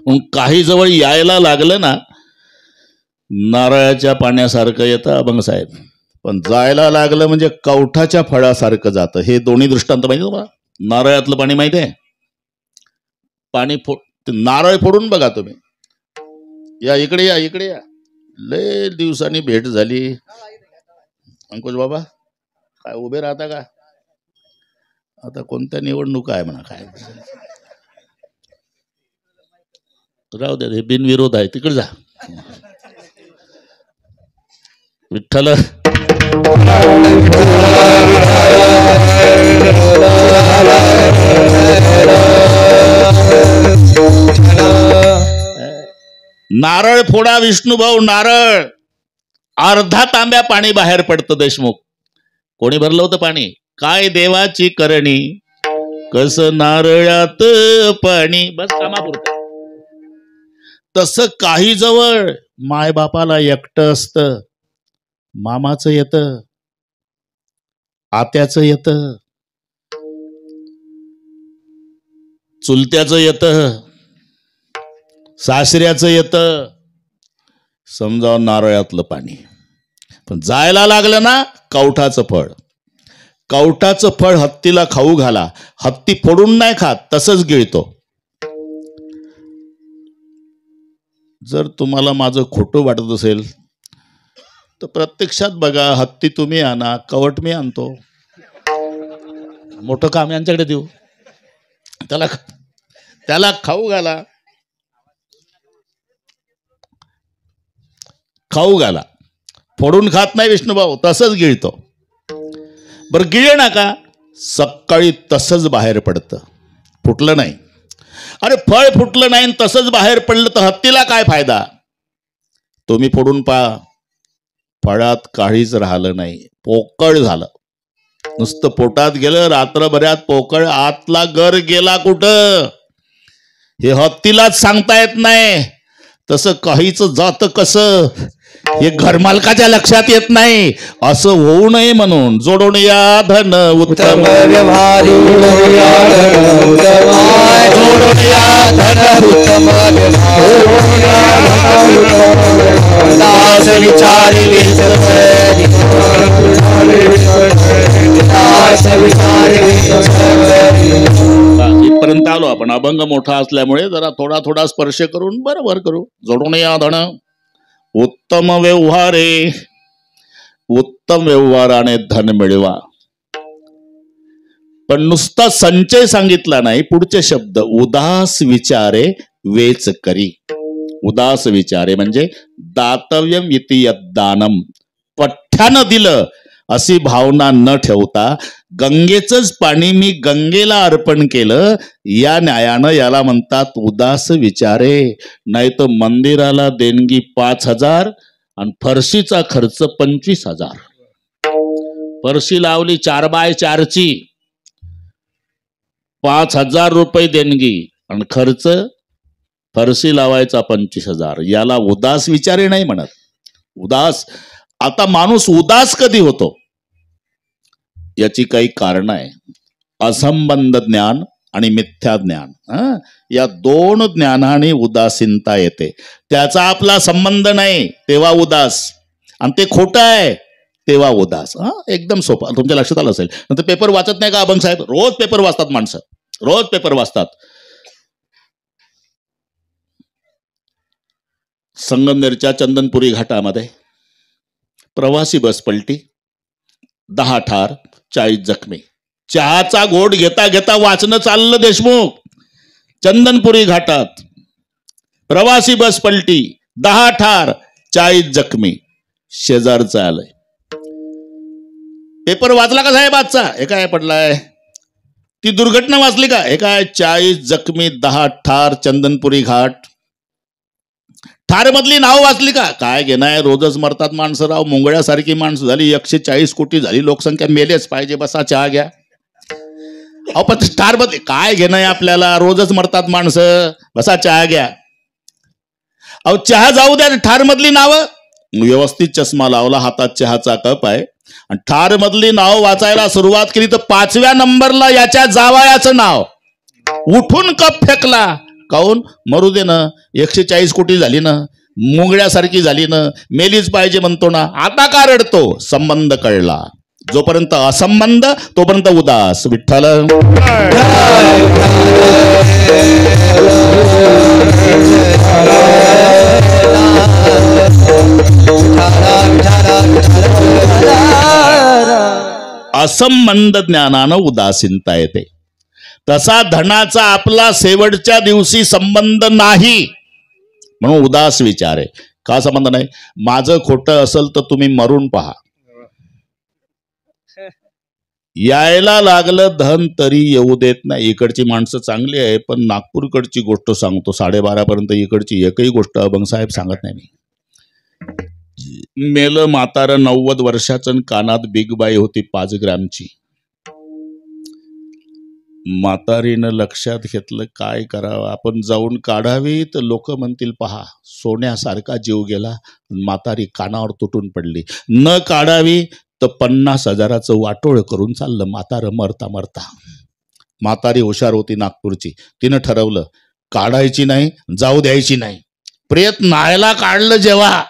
म्हणून काही जवळ यायला लागलं ना, नारळाच्या पाण्यासारखं येतं अभंग साहेब, पण जायला लागलं म्हणजे कवठाच्या फळासारखं जातं. हे दोन्ही दृष्टांत माहिती तुम्हाला. नारळातलं पाणी माहिती आहे, पाणी नारळ फोडून बघा तुम्ही. या इकडे या, इकडे या. लय दिवसांनी भेट झाली. अंकुश बाबा काय उभे राहता का? आता कोणत्या निवडणूक आहे म्हणा, काय राहू द्या, हे बिनविरोध आहे, तिकडे जा. विठ्ठल नारळ फोडा विष्णुभाऊ, नारळ. अर्धा तांब्या पाणी बाहेर पडतं देशमुख. कोणी भरलं होतं पाणी? काय देवाची करणी, कस नारळात पाणी. बस कामापुरतं. तसं काही जवळ मायबापाला एकटं असतं. मामाचं येतं, आत्याचं येतं, चुलत्याचं येतं, सासऱ्याचं येतं. समजा नारळातलं पाणी. पण जायला लागलं ना, कवठाचं फळ. कवठाचं फळ हत्तीला खाऊ घाला. हत्ती फोडून नाही खात, तसंच गिळतो. जर तुम्हाला माझं खोटं वाटत असेल तर प्रत्यक्षात बघा. हत्ती तुम्ही आणा, कवट मी आणतो. मोठं काम यांच्याकडे देऊ, त्याला खाऊ घाला, खाऊ घाला. फोडून खात नाही विष्णुभाऊ, तसंच गिळतो. बरं गिळे नका, सकाळी तसंच बाहेर पडतं, फुटलं नाही. अरे फळ फुटलं नाही तसंच बाहेर पडलं तर हत्तीला काय फायदा? तुम्ही फोडून पहा, फळात काहीच राहिलं नाही, पोकळ झालं. नुसतं पोटात गेलं, रात्रभरात पोकळ. आतला गर गेला कुठं हे हत्तीलाच सांगता येत नाही. तसं काहीच जात कसं हे घरमालकाच्या लक्षात येत नाही. असं होऊ नये म्हणून जोडून या धन उत्तम व्यवहारी, इथपर्यंत आलो आपण. अभंग मोठा असल्यामुळे जरा थोडा थोडा स्पर्श करून बरोबर करू. जोडून या धन उत्तम व्यवहारे, उत्तम व्यवहाराने धन मिळवा. पण नुसता संचय सांगितला नाही, पुढचे शब्द उदास विचारे वेच करी. उदास विचारे म्हणजे दातव्यम इति यद्दानम, पठ्ठ्यानं दिलं अशी भावना न ठेवता गंगेचंच पाणी मी गंगेला अर्पण केलं, या न्यायानं याला म्हणतात उदास विचारे. नाही तर मंदिराला देणगी 5,000 आणि फरशीचा खर्च 25,000. फरशी लावली 4x4ची, 5,000 रुपये देणगी आणि खर्च फरशी लावायचा 25,000. याला उदास विचारे नाही म्हणत. उदास. आता माणूस उदास कधी होतो याची काही कारण आहे. असंबंध ज्ञान आणि मिथ्या ज्ञान, या दोन ज्ञानाने उदासीनता येते. त्याचा आपला संबंध नाही तेव्हा उदास, आणि ते खोटं आहे तेव्हा उदास. एकदम सोपा, तुमच्या लक्षात आलं असेल. नंतर पेपर वाचत नाही का अभंग साहेब? रोज पेपर वाचतात माणसं, रोज पेपर वाचतात. संगमनेरच्या चंदनपुरी घाटामध्ये प्रवासी बस पलटी, 10 ठार 40 जखमी. चहाचा घोट घेता घेता वाचणं चाललं देशमुख. चंदनपुरी घाटात प्रवासी बस पलटी, 10 ठार 40 जखमी. शेजारचं आलंय. पेपर वाचला का साहेब आजचा? हे काय पडलाय? ती दुर्घटना वाचली का? हे काय 40 जखमी 10 ठार चंदनपुरी घाट. ठार मधली नाव वाचली का? काय घेणार, रोजच मरतात माणसं राव. मुंगळ्यासारखी माणसं झाली. 140 कोटी झाली लोकसंख्या, मेलेच पाहिजे. बसा चहा घ्या. अहो पण ठार मध्ये काय घेणं आपल्याला? रोजच मरतात माणसं, बसा चहा घ्या. अहो चहा जाऊ द्या, ठार मधली नाव व्यवस्थित. चष्मा लावला, हातात चहाचा कप आहे आणि ठार मधली नाव वाचायला सुरुवात केली तर 5व्या नंबरला याच्या जावयाचं नाव. उठून कप फेकला, काहून? मरू दे ना, 140 कोटी झाली ना, मुंगळ्यासारखी झाली ना, मेलीच पाहिजे म्हणतो ना. आता का रडतो? संबंध कळला. जोपर्यंत असंबंध तोपर्यंत उदास. विठ्ठल असंबंध ज्ञानानं उदासीनता येते. तसा धनाचा आपला शेवटच्या दिवशी संबंध नाही म्हणून उदास विचार आहे. का संबंध नाही? माझं खोटं असेल तर तुम्ही मरून पहा. यायला लागलं धन तरी येऊ देत नाही. इकडची माणसं चांगली आहे, पण नागपूरकडची गोष्ट सांगतो. 12:30 पर्यंत इकडची एकही गोष्ट अभंग साहेब सांगत नाही मी. मेलं म्हातारं 90 वर्षाचं, कानात बिग बाई होती 5 ग्रॅमची. म्हातारीनं लक्षात घेतलं काय करावं, आपण जाऊन काढावी तर लोक म्हणतील पहा सोन्यासारखा जीव गेला. म्हातारी कानावर तुटून पडली. न काढावी तर 50,000चं वाटोळ करून चाललं म्हातारं मरता मरता. म्हातारी हुशार होती नागपूरची. तिनं ठरवलं काढायची नाही, जाऊ द्यायची नाही. प्रयत्नायला काढलं जेव्हा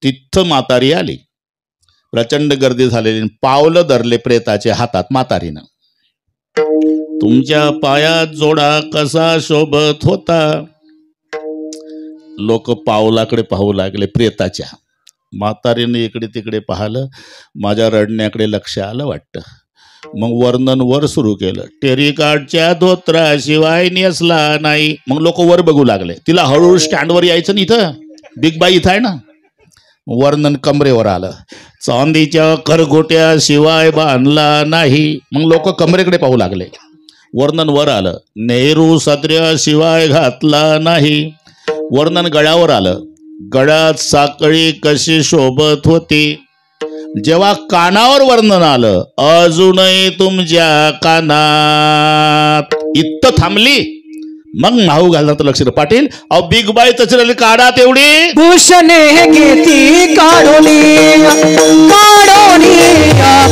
तिथं म्हातारी आली. प्रचंड गर्दी झालेली. पावलं धरले प्रेताच्या हातात म्हातारीनं. तुमच्या पायात जोडा कसा शोभत होता. लोक पावलाकडे पाहू लागले प्रेताच्या. म्हातारीने इकडे तिकडे पाहिलं. माझ्या रडण्याकडे लक्ष आलं वाटतं. मग वर्णन वर सुरू केलं. टेरिकाटच्या धोत्राशिवाय नेसला नाही. मग लोक वर बघू लागले. तिला हळूहळू स्टँडवर यायचं ना, इथं बिग बाई इथं आहे ना. वर्णन कमरेवर आलं. चांदीच्या करगोट्याशिवाय बांधला नाही. मग लोक कमरेकडे पाहू लागले. वर्णन वर आलं. नेहरू सत्र्याशिवाय घातला नाही. वर्णन गळ्यावर आलं. गळ्यात साखळी कशी शोभत होती. जेव्हा कानावर वर्णन आलं. अजूनही तुमच्या कानात. इथं थांबली. मग माहू घालणार तर लक्ष. पाटील अहो बिग बाई तसं काढा तेवढी. भूषणे घेती काढोनी काढोनी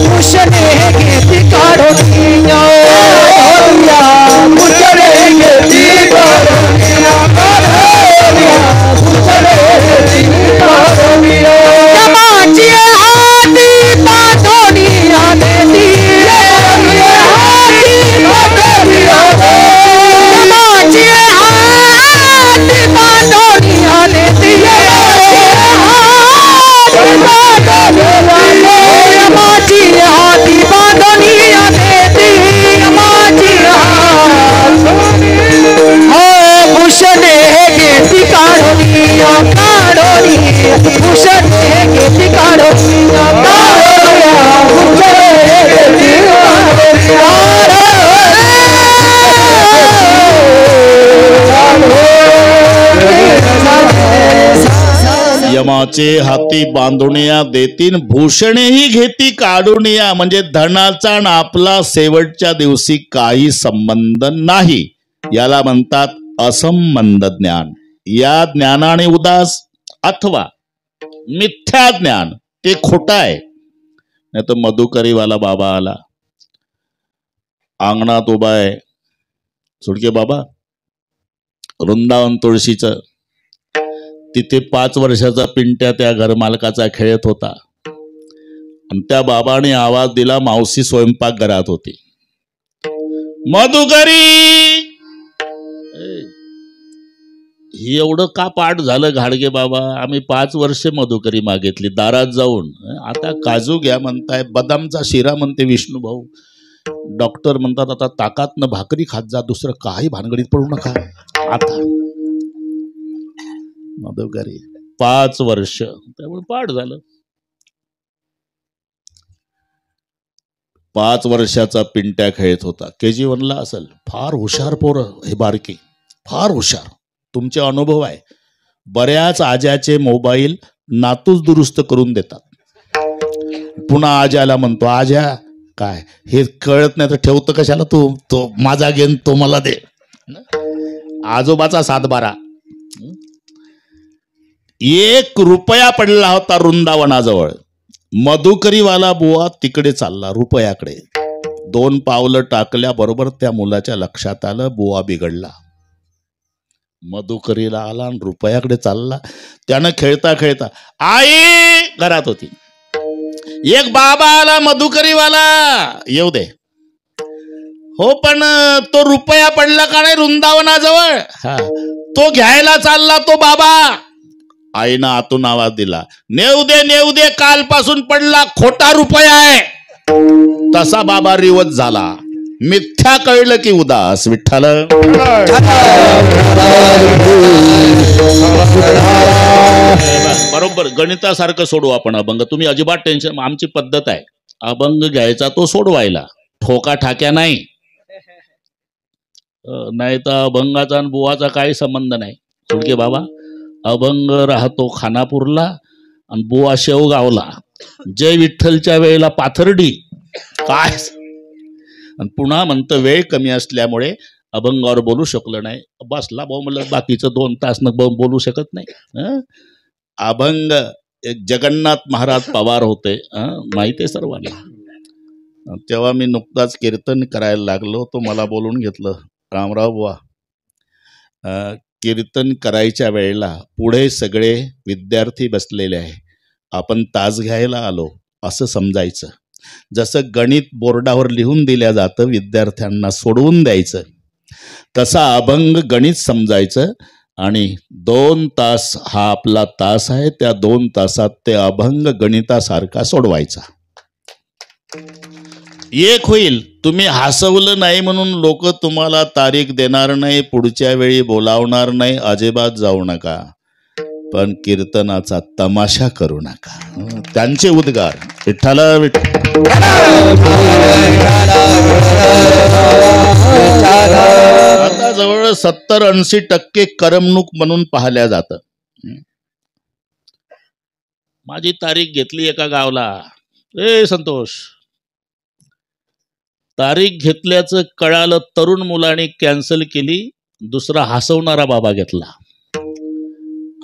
भूषणे घेती काढोनी भूषणे घेती काढोनी भूषणे घेती काढोनी माझी हाती पाठोनी आलेती यमाचे हाती बांधुनिया देतीन भूषणेही घेती काढुनिया. म्हणजे धनाचा आणि आपला शेवटच्या दिवशी काही संबंध नाही. याला म्हणतात असंबंध ज्ञान. या ज्ञानाने उदास अथवा मिथ्या ज्ञान ते खोटं आहे. नाही तर मधुकरीवाला बाबा आला. अंगणात उभा आहे. सुडके बाबा वृंदावन तुळशीचं. तिथे 5 वर्षाचा पिंट्या त्या घरमालकाचा खेळत होता. आणि त्या बाबाने आवाज दिला. मावशी स्वयंपाकघरात होती. मधुकरी. ही एवढं का पाठ झालं घाडगे बाबा. आम्ही 5 वर्षे मधुकरी मागितली दारात जाऊन. आता काजू घ्या म्हणताय. बदामचा शिरा म्हणते विष्णू भाऊ. डॉक्टर म्हणतात आता ताकातनं भाकरी खात जा. दुसरं काही भानगडीत पडू नका. आता मधुकरी 5 वर्ष त्यामुळे पाठ झालं. 5 वर्षाचा पिंट्या खेळत होता. KG1 ला असेल. फार हुशार पोरं हे बारकी. फार हुशार. तुमचे अनुभव आहे. बऱ्याच आज्याचे मोबाईल नातूच दुरुस्त करून देतात. पुन्हा आज्याला म्हणतो आज्या काय हे कळत नाही तर ठेवतं कशाला तू. तो माझा घेन तो मला दे. आजोबाचा 7-12. 1 रुपया पडला होता वृंदावनाजवळ. मधुकरीवाला बुवा तिकडे चालला रुपयाकडे. 2 पावलं टाकल्याबरोबर त्या मुलाच्या लक्षात आलं बुवा बिघडला. मधुकरीला आला आणि रुपयाकडे चालला. त्यानं खेळता खेळता, आई घरात होती, एक बाबा आला मधुकरीवाला, येऊ दे. हो पण तो रुपया पडला का नाही वृंदावनाजवळ, हा तो घ्यायला चालला तो बाबा. आईनं आतून आवाज दिला, नेऊ दे कालपासून पडला, खोटा रुपया आहे. तसा बाबा रिवत झाला. मिथ्या कळलं की उदास. विठ्ठल बरोबर गणितासारखं सोडू आपण अभंग. तुम्ही अजिबात टेन्शन, आमची पद्धत आहे अभंग घ्यायचा तो सोडवायला, ठोका ठाक्या नाही. नाही तर अभंगाचा आणि बुवाचा काही संबंध नाही. सुडके बाबा अभंग राहतो खानापूरला आणि बुवा शेवगावला. जय विठ्ठलच्या वेळेला पाथर्डी काय, आणि पुन्हा म्हणतं वेळ कमी असल्यामुळे अभंगावर बोलू शकलो नाही. बसला भाऊ म्हणलं बाकीचं 2 तास न बोलू शकत नाही. अभंग एक जगन्नाथ महाराज पवार होते, माहिती आहे सर्वांना. तेव्हा मी नुकताच कीर्तन करायला लागलो, तो मला बोलून घेतलं, रामराव बुवा कीर्तन करायच्या वेळेला पुढे सगळे विद्यार्थी बसलेले आहे, आपण तास घ्यायला आलो असं समजायचं. जसं गणित बोर्डावर लिहून दिल्या जातं, विद्यार्थ्यांना सोडवून द्यायचं, तसा अभंग गणित समजायचं. आणि 2 तास हा आपला तास आहे, त्या 2 तासात ते अभंग गणितासारखा सोडवायचा. एक होईल. तुम्ही हसवलं नाही म्हणून लोक तुम्हाला तारीख देणार नाही, पुढच्या वेळी बोलावणार नाही, अजिबात जाऊ नका. पण कीर्तनाचा तमाशा करू नका. त्यांचे उद्गार विठ्ठल आता जवळ 70-80% करमणूक म्हणून पाहिल्या जातं. माझी तारीख घेतली एका गावला, संतोष तारीख घेतल्याचं कळालं, तरुण मुलाने कॅन्सल केली, दुसरा हसवणारा बाबा घेतला.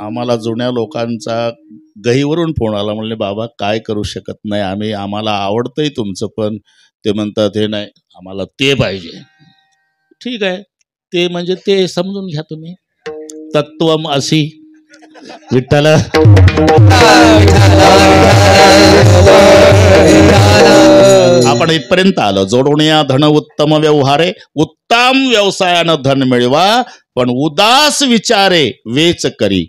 आम्हाला जुन्या लोकांचा गहीवरून फोन आला, म्हणले बाबा काय करू शकत नाही, आम्हाला आवडतंय तुमचं, पण ते म्हणतात हे नाही, आम्हाला ते पाहिजे. ठीक आहे, ते म्हणजे ते समजून घ्या तुम्ही, तत्वम असी. विठ्ठल आपण इथपर्यंत आलो. जोडूनिया धन उत्तम व्यवहारे, उत्तम व्यवसायानं धन मिळवा, पण उदास विचारे वेच करी.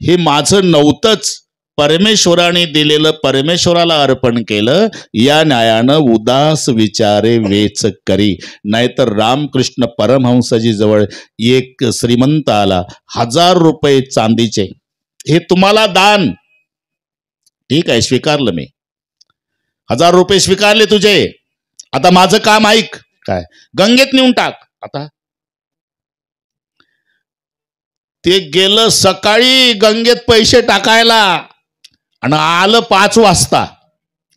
हे माझं नव्हतंच, परमेश्वराने दिलेलं परमेश्वराला अर्पण केलं, या न्यायानं उदास विचारे वेच करी. नाहीतर रामकृष्ण परमहंसजी जवळ एक श्रीमंत आला, 1000 रुपये चांदीचे, हे तुम्हाला दान. ठीक आहे, स्वीकारलं मी, 1000 रुपये स्वीकारले तुझे, आता माझं काम ऐक, काय गंगेत नेऊन टाक. आता ते गेलं सकाळी गंगेत पैसे टाकायला आणि आलं 5 वाजता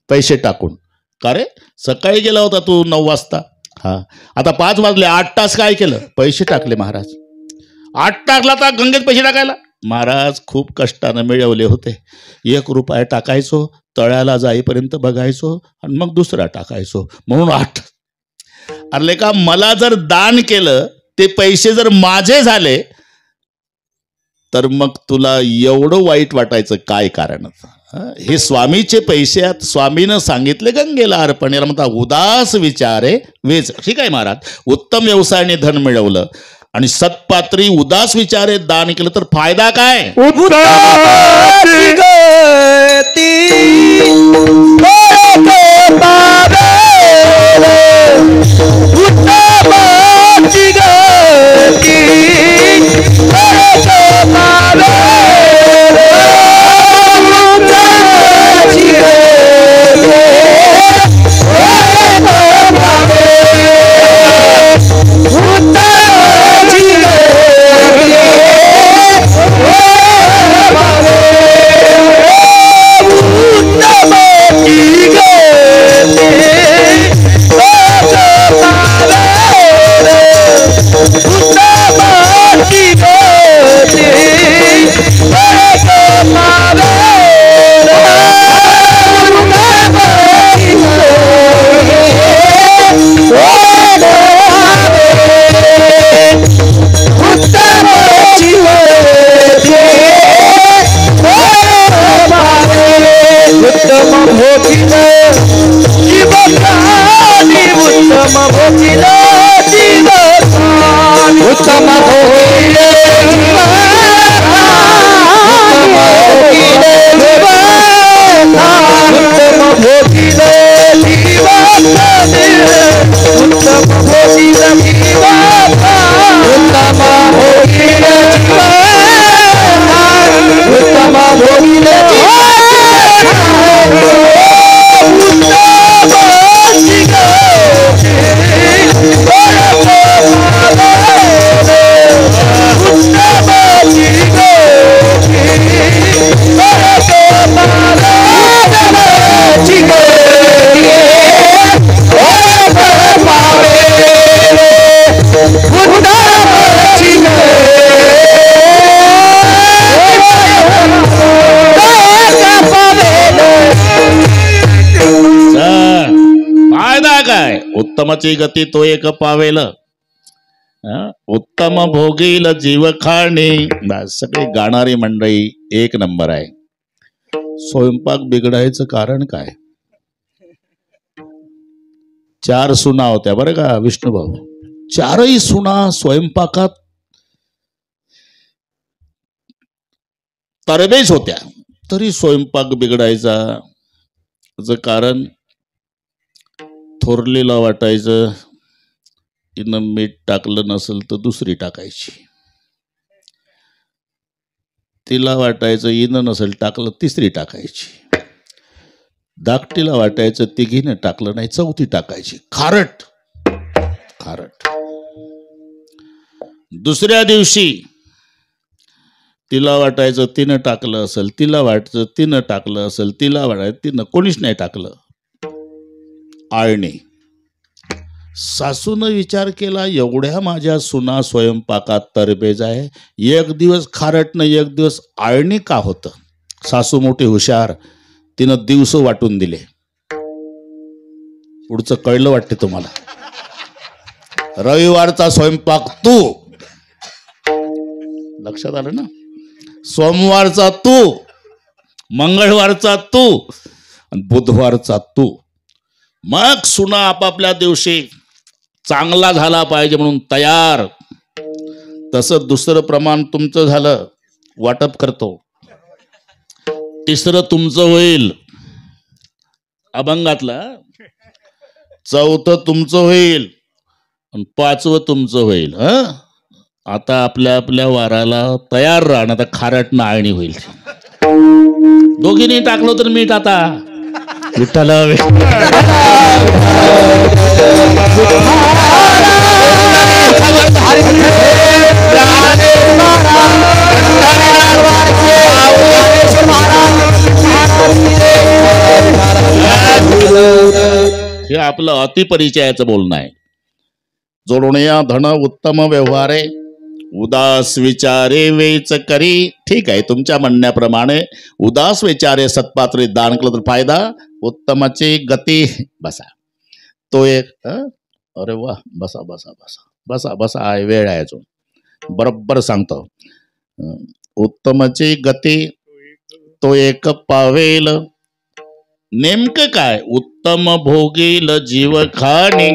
पैसे टाकून. का रे, सकाळी गेला होता तू 9 वाजता, हा आता 5 वाजले, 8 तास काय केलं, पैसे टाकले महाराज. 8 टाकला तर गंगेत पैसे टाकायला. महाराज खूप कष्टानं मिळवले होते, 1 रुपया टाकायचो, तळ्याला जाईपर्यंत बघायचो आणि मग दुसरा टाकायचो, म्हणून 8. अरे का मला जर दान केलं, ते पैसे जर माझे झाले, तर मग तुला एवढं वाईट वाटायचं काय कारण. हे स्वामीचे पैसे आहेत, स्वामीनं सांगितले गंगेला अर्पण. याला म्हणता उदास विचारे वेच. ठीक आहे महाराज, उत्तम व्यवसायाने धन मिळवलं आणि सत्पात्री उदास विचारे दान केलं तर फायदा काय. उत्तमाची गती तो एक पावेल, उत्तम भोगील जीव खाणे. सगळे गाणारी मंडळी एक नंबर आहे. स्वयंपाक बिघडायचं कारण काय? 4 सुना होत्या बरं का विष्णुभाऊ. 4ही सुना स्वयंपाकात तरबेज होत्या, तरी स्वयंपाक बिघडायचा. त्याचं कारण थोरलीला वाटायचं तिनं मीठ टाकलं नसेल तर दुसरी टाकायची, तिला वाटायचं हिनं नसेल टाकलं तिसरी टाकायची, धाकटीला वाटायचं तिघीनं टाकलं नाही चौथी टाकायची. खारट खारट. दुसऱ्या दिवशी तिला वाटायचं तिनं टाकलं असेल, तिला वाटायचं तिनं टाकलं असेल, तिला वाटायचं तिनं कोणीच नाही टाकलं. आळणी. सासूनं विचार केला एवढ्या माझ्या सुना स्वयंपाकात तरबेज आहे, एक दिवस खारटनं एक दिवस आळणी का होतं? सासू मोठी हुशार, तिनं दिवस वाटून दिले. पुढचं कळलं वाटते तुम्हाला. रविवारचा स्वयंपाक तू, लक्षात आलं ना? सोमवारचा तू, मंगळवारचा तू, आणि बुधवारचा तू. मग सुना आपापल्या दिवशी चांगला झाला पाहिजे म्हणून तयार. तसं दुसरं प्रमाण तुमचं झालं, वाटप करतो. तिसरं तुमचं होईल अभंगातला, चौथं तुमचं होईल आणि 5वं तुमचं होईल. आता आपल्या आपल्या वाराला तयार राहणं. आता खारट नाळणी होईल. दोघींनी टाकलो तर मीठ आता विठ्ठल हे आपलं अतिपरिचयाचं बोलणं आहे. जोडण्या धन उत्तम व्यवहारे, उदास विचारे वेच करी. ठीक आहे, तुमच्या म्हणण्याप्रमाणे उदास विचारे सत्पात्री दान केलं तर फायदा. उत्तमाची गती. बसा तो एक. अरे वा, बसा बसा बसा बसा बसा, आहे वेळ आहे अजून. बरोबर सांगतो. उत्तमाची गती तो एक पावेल. नेमकं काय? उत्तम भोगील जीव खाणी.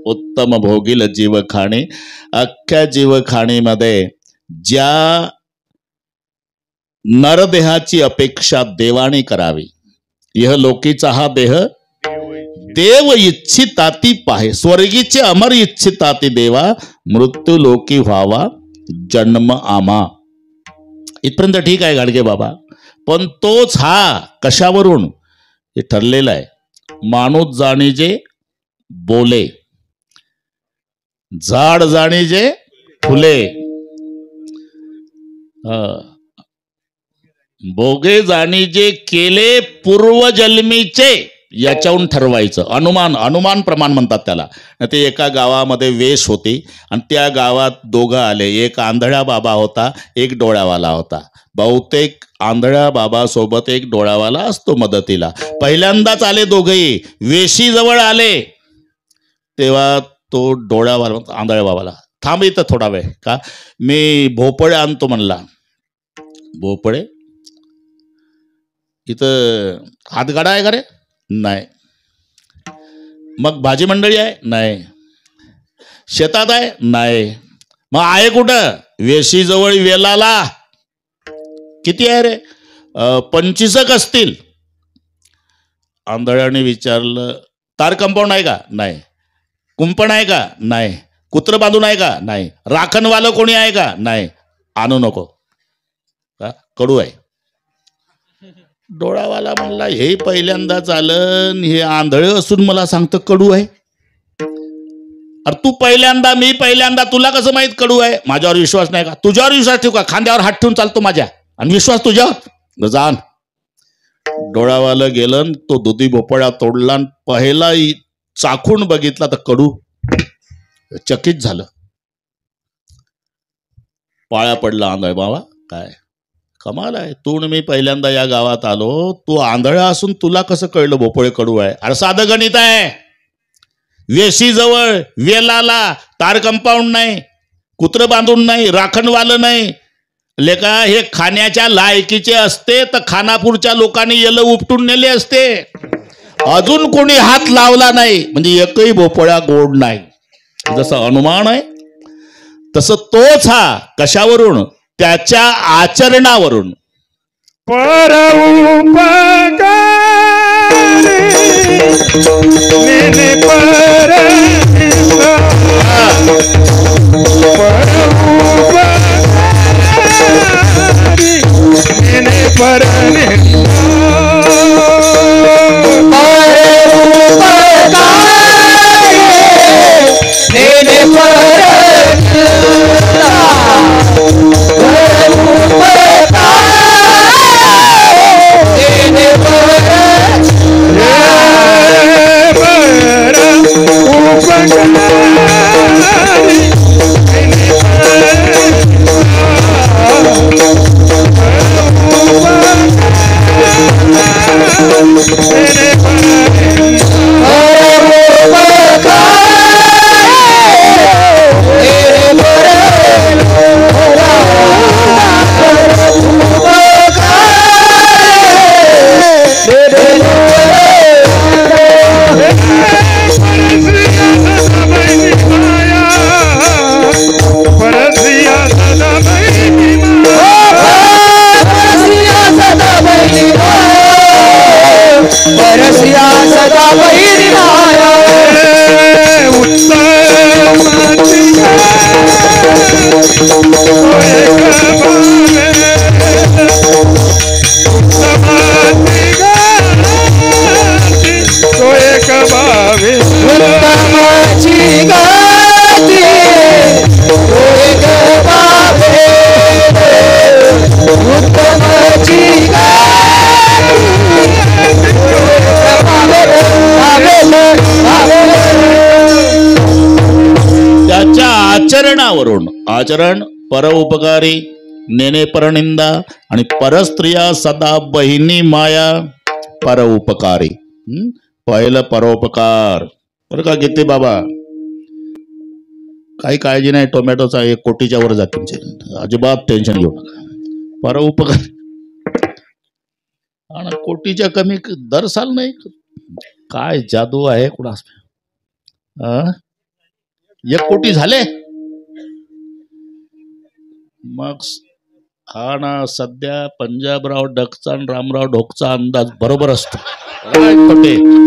उत्तम भोगील जीव खाणी. अख्ख्या जीवखाणीमध्ये ज्या नरदेहाची अपेक्षा देवाने करावी, यह लोकीचा हा देह देव इच्छिताती पाहे. स्वर्गीचे अमर इच्छिताती देवा, मृत्यू लोकी व्हावा जन्म आमा. इथपर्यंत ठीक आहे गाडगे बाबा. पण तोच हा कशावरून हे ठरलेलं आहे. माणूस जाणीजे बोले, झाड जाणीजे फुले, भोगे जाणीजे केले पूर्वजन्मीचे. याच्याहून ठरवायचं. अनुमान प्रमाण म्हणतात त्याला. ते एका गावामध्ये वेश होती आणि त्या गावात दोघं आले. एक आंधळा बाबा होता, एक डोळ्यावाला होता. बहुतेक आंधळ्या बाबासोबत एक डोळ्यावाला असतो मदतीला. पहिल्यांदाच आले दोघेही. वेशीजवळ आले तेव्हा तो डोळ्यावाला आंधळ्या बाबाला, थांब इथं थोडा वेळ, का मी भोपळे आणतो म्हणला. भोपळे इथं हातगाडा आहे का रे? नाही. मग भाजी मंडळी आहे? नाही. शेतात आहे? नाही. मग आहे कुठं? वेशीजवळ वेलाला. किती आहे रे? 25 असतील. आंधळ्याने विचारलं, तार कंपाऊंड आहे का? नाही. कुंपण आहे का? नाही. कुत्र बांधून आहे का? नाही. राखणवालं कोणी आहे का? नाही. आणू नको, कडू आहे. डोळावाला म्हणला, हे पहिल्यांदाच आलं, हे आंधळे असून मला सांगतं कडू आहे. अरे तू पहिल्यांदा, मी पहिल्यांदा, तुला कसं माहित कडू आहे? माझ्यावर विश्वास नाही का? तुझ्यावर विश्वास ठेवू का? खांद्यावर हात ठेवून चालतो माझ्या, आणि विश्वास तुझ्यावर? जाण. डोळावाला गेलं, तो दुधी भोपळा तोडला, पहिला चाखून बघितला तर कडू. चकित झालं. पाया पडला आंधळ बाबा. काय कमाल आहे, तू मी पहिल्यांदा या गावात आलो, तू आंधळा असून तुला कसं कळलं भोपळे कडू आहे? अरे साधं गणित आहे. वेशीजवळ वेलाला तार कंपाऊंड नाही, कुत्र बांधून नाही, राखणवालं नाही. लेका हे खाण्याच्या लायकीचे असते तर खानापूरच्या लोकांनी येलं उपटून नेले असते. अजून कोणी हात लावला नाही म्हणजे एकही भोपळा गोड नाही. जसं अनुमान आहे तसं तोच हा. कशावरून? त्याच्या आचरणावरून. परउपकारी नेने परनिंदा, परउपकारी नेने परनिंदा, परउपकारी नेने परनिंदा, आचरणावरून. आचरण परोपकारी नेने परनिंदा आणि परस्त्रिया सदा बहिणी माया परोपकारी. पहिलं परोपकार बरं का घेते बाबा. काही काळजी नाही, टोमॅटोचा 1 कोटीच्या वर जाते तुमचे, अजिबात टेन्शन घेऊ नका. परोपकार आणि कोटीच्या कमी दरसाल नाही. काय जादू आहे कुणास. 1 कोटी झाले मग. हा ना, सध्या पंजाबराव डकचा आणि रामराव ढोकचा अंदाज बरोबर असतो.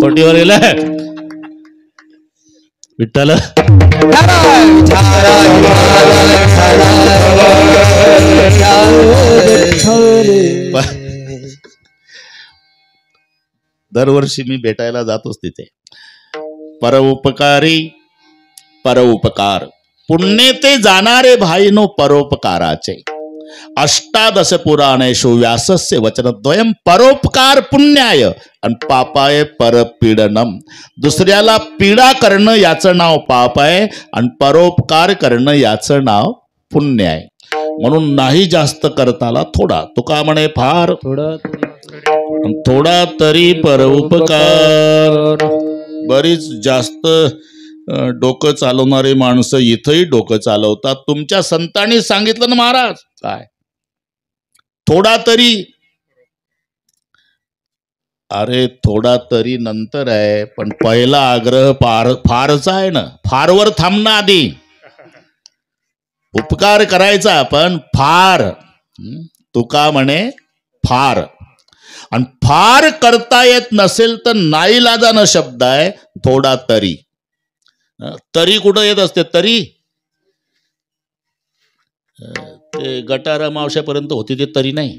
कोटीवर गेला विठ्ठल. दरवर्षी मी भेटायला जातोच तिथे. परोपकारी परोपकार पुण्य ते जाणारे भाईनो परोपकाराचे. अष्टादश पुराणेषु व्यासस्य वचनद्वयम् परोपकार पुण्याय आणि पापाय परपीडनम. दुसऱ्याला पीडा करणं याचं नाव पाप आहे आणि परोपकार करणं याचं नाव पुण्य आहे. म्हणून नाही जास्त करताला थोडा. तुका म्हणे फार थोडा तरी परोपकार. बरीच जास्त डोकं चालवणारी माणसं इथंही डोकं चालवतात. तुमच्या संतांनी सांगितलं ना महाराज, काय थोडा तरी. अरे थोडा तरी नंतर आहे, पण पहिला आग्रह फारचा आहे ना. फारवर थांबणं आधी. उपकार करायचा पण फार. तुका म्हणे फार. आणि फार करता येत नसेल तर नाईलाजानं शब्द आहे थोडा तरी. तरी कुठं येत असते तरी. ते गटारा मावशापर्यंत होती ते तरी नाही.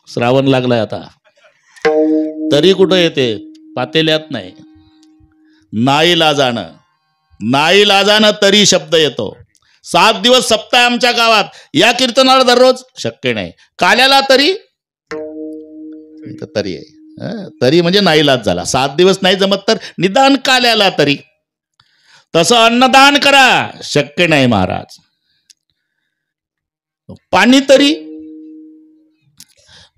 श्रावण लागलाय आता. तरी कुठं येते पातेल्यात नाही. नाईलाजानं. नाईलाजानं तरी शब्द येतो. 7 दिवस सप्ताह आमच्या गावात. या कीर्तनाला दररोज शक्य नाही. काल्याला तरी तरी आहे. तरी म्हणजे नाईलाज झाला. 7 दिवस नाही जमत तर निदान काल्याला तरी. तसं अन्नदान करा शक्य नाही महाराज. पाणी तरी.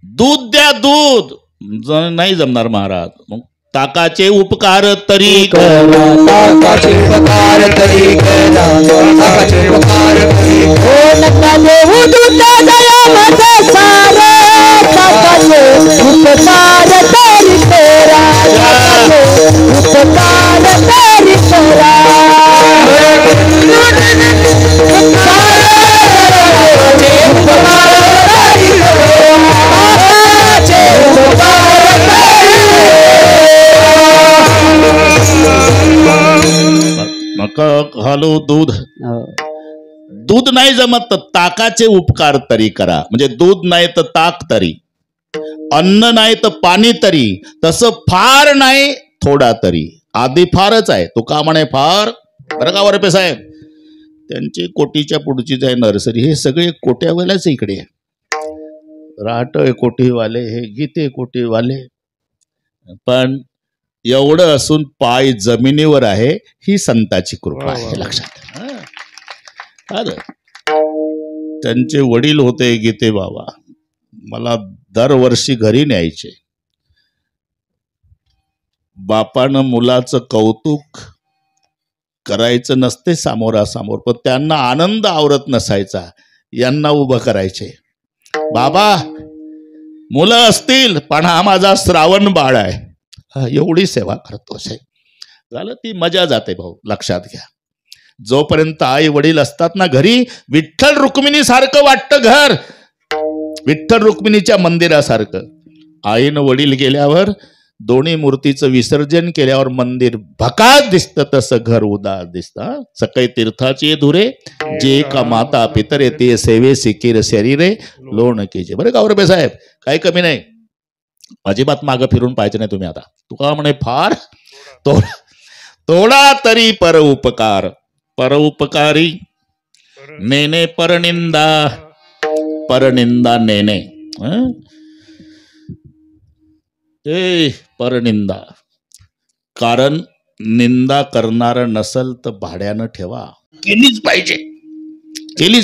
दूध द्या दूध नाही जमणार महाराज. मग ताकाचे उपकार तरी करा ताकाचे उपकार तरी करा ताकाचे उपकार तरी ओ नका देऊ तुझ्या दयामध्ये सारे ताकाचे उपकार तरी करा उपकार तरी करा नका घालू दूध दूध नाही जमत तर ताकाचे उपकार तरी करा म्हणजे दूध नाही तर ताक तरी अन्न नाही तर पाणी तरी तसं फार नाही थोडा तरी आधी फारच आहे तुका म्हणे फार बरं का वरपे साहेब त्यांची कोटीच्या पुढचीच आहे नर्सरी हे सगळे कोट्यावाल्याच इकडे राहटय कोटीवाले हे गीते कोटीवाले पण एवढं असून पाय जमिनीवर आहे ही संताची कृपा आहे लक्षात त्यांचे वडील होते गीते बाबा मला दरवर्षी घरी न्यायचे बापानं मुलाचं कौतुक करायचं नसते सामोरासमोर पण त्यांना आनंद आवरत नसायचा यांना उभं करायचे बाबा मुलं असतील पण हा माझा श्रावण बाळ आहे एवढी सेवा करतो साहेब झालं ती मजा जाते भाऊ लक्षात घ्या जोपर्यंत आई वडील असतात ना घरी विठ्ठल रुक्मिणी सारखं वाटतं घर विठ्ठल रुक्मिणीच्या मंदिरासारखं आईनं वडील गेल्यावर दोन्ही मूर्तीचं विसर्जन केल्यावर मंदिर भकास दिसतं तसं घर उदास दिसतं सकाळी तीर्थाची धुरे जे का माता पितरे ते सेवे सिकीर शरीरे लोण केजे बरं गावरबे साहेब काही कमी नाही अजिबात मागं फिरून पाहिजे नाही तुम्ही आता तुका म्हणे फार तोडा तरी परोपकारी नेने परनिंदा नेने ते परनिंदा कारण निंदा करणार नसल तर भाड्यानं ठेवा केलीच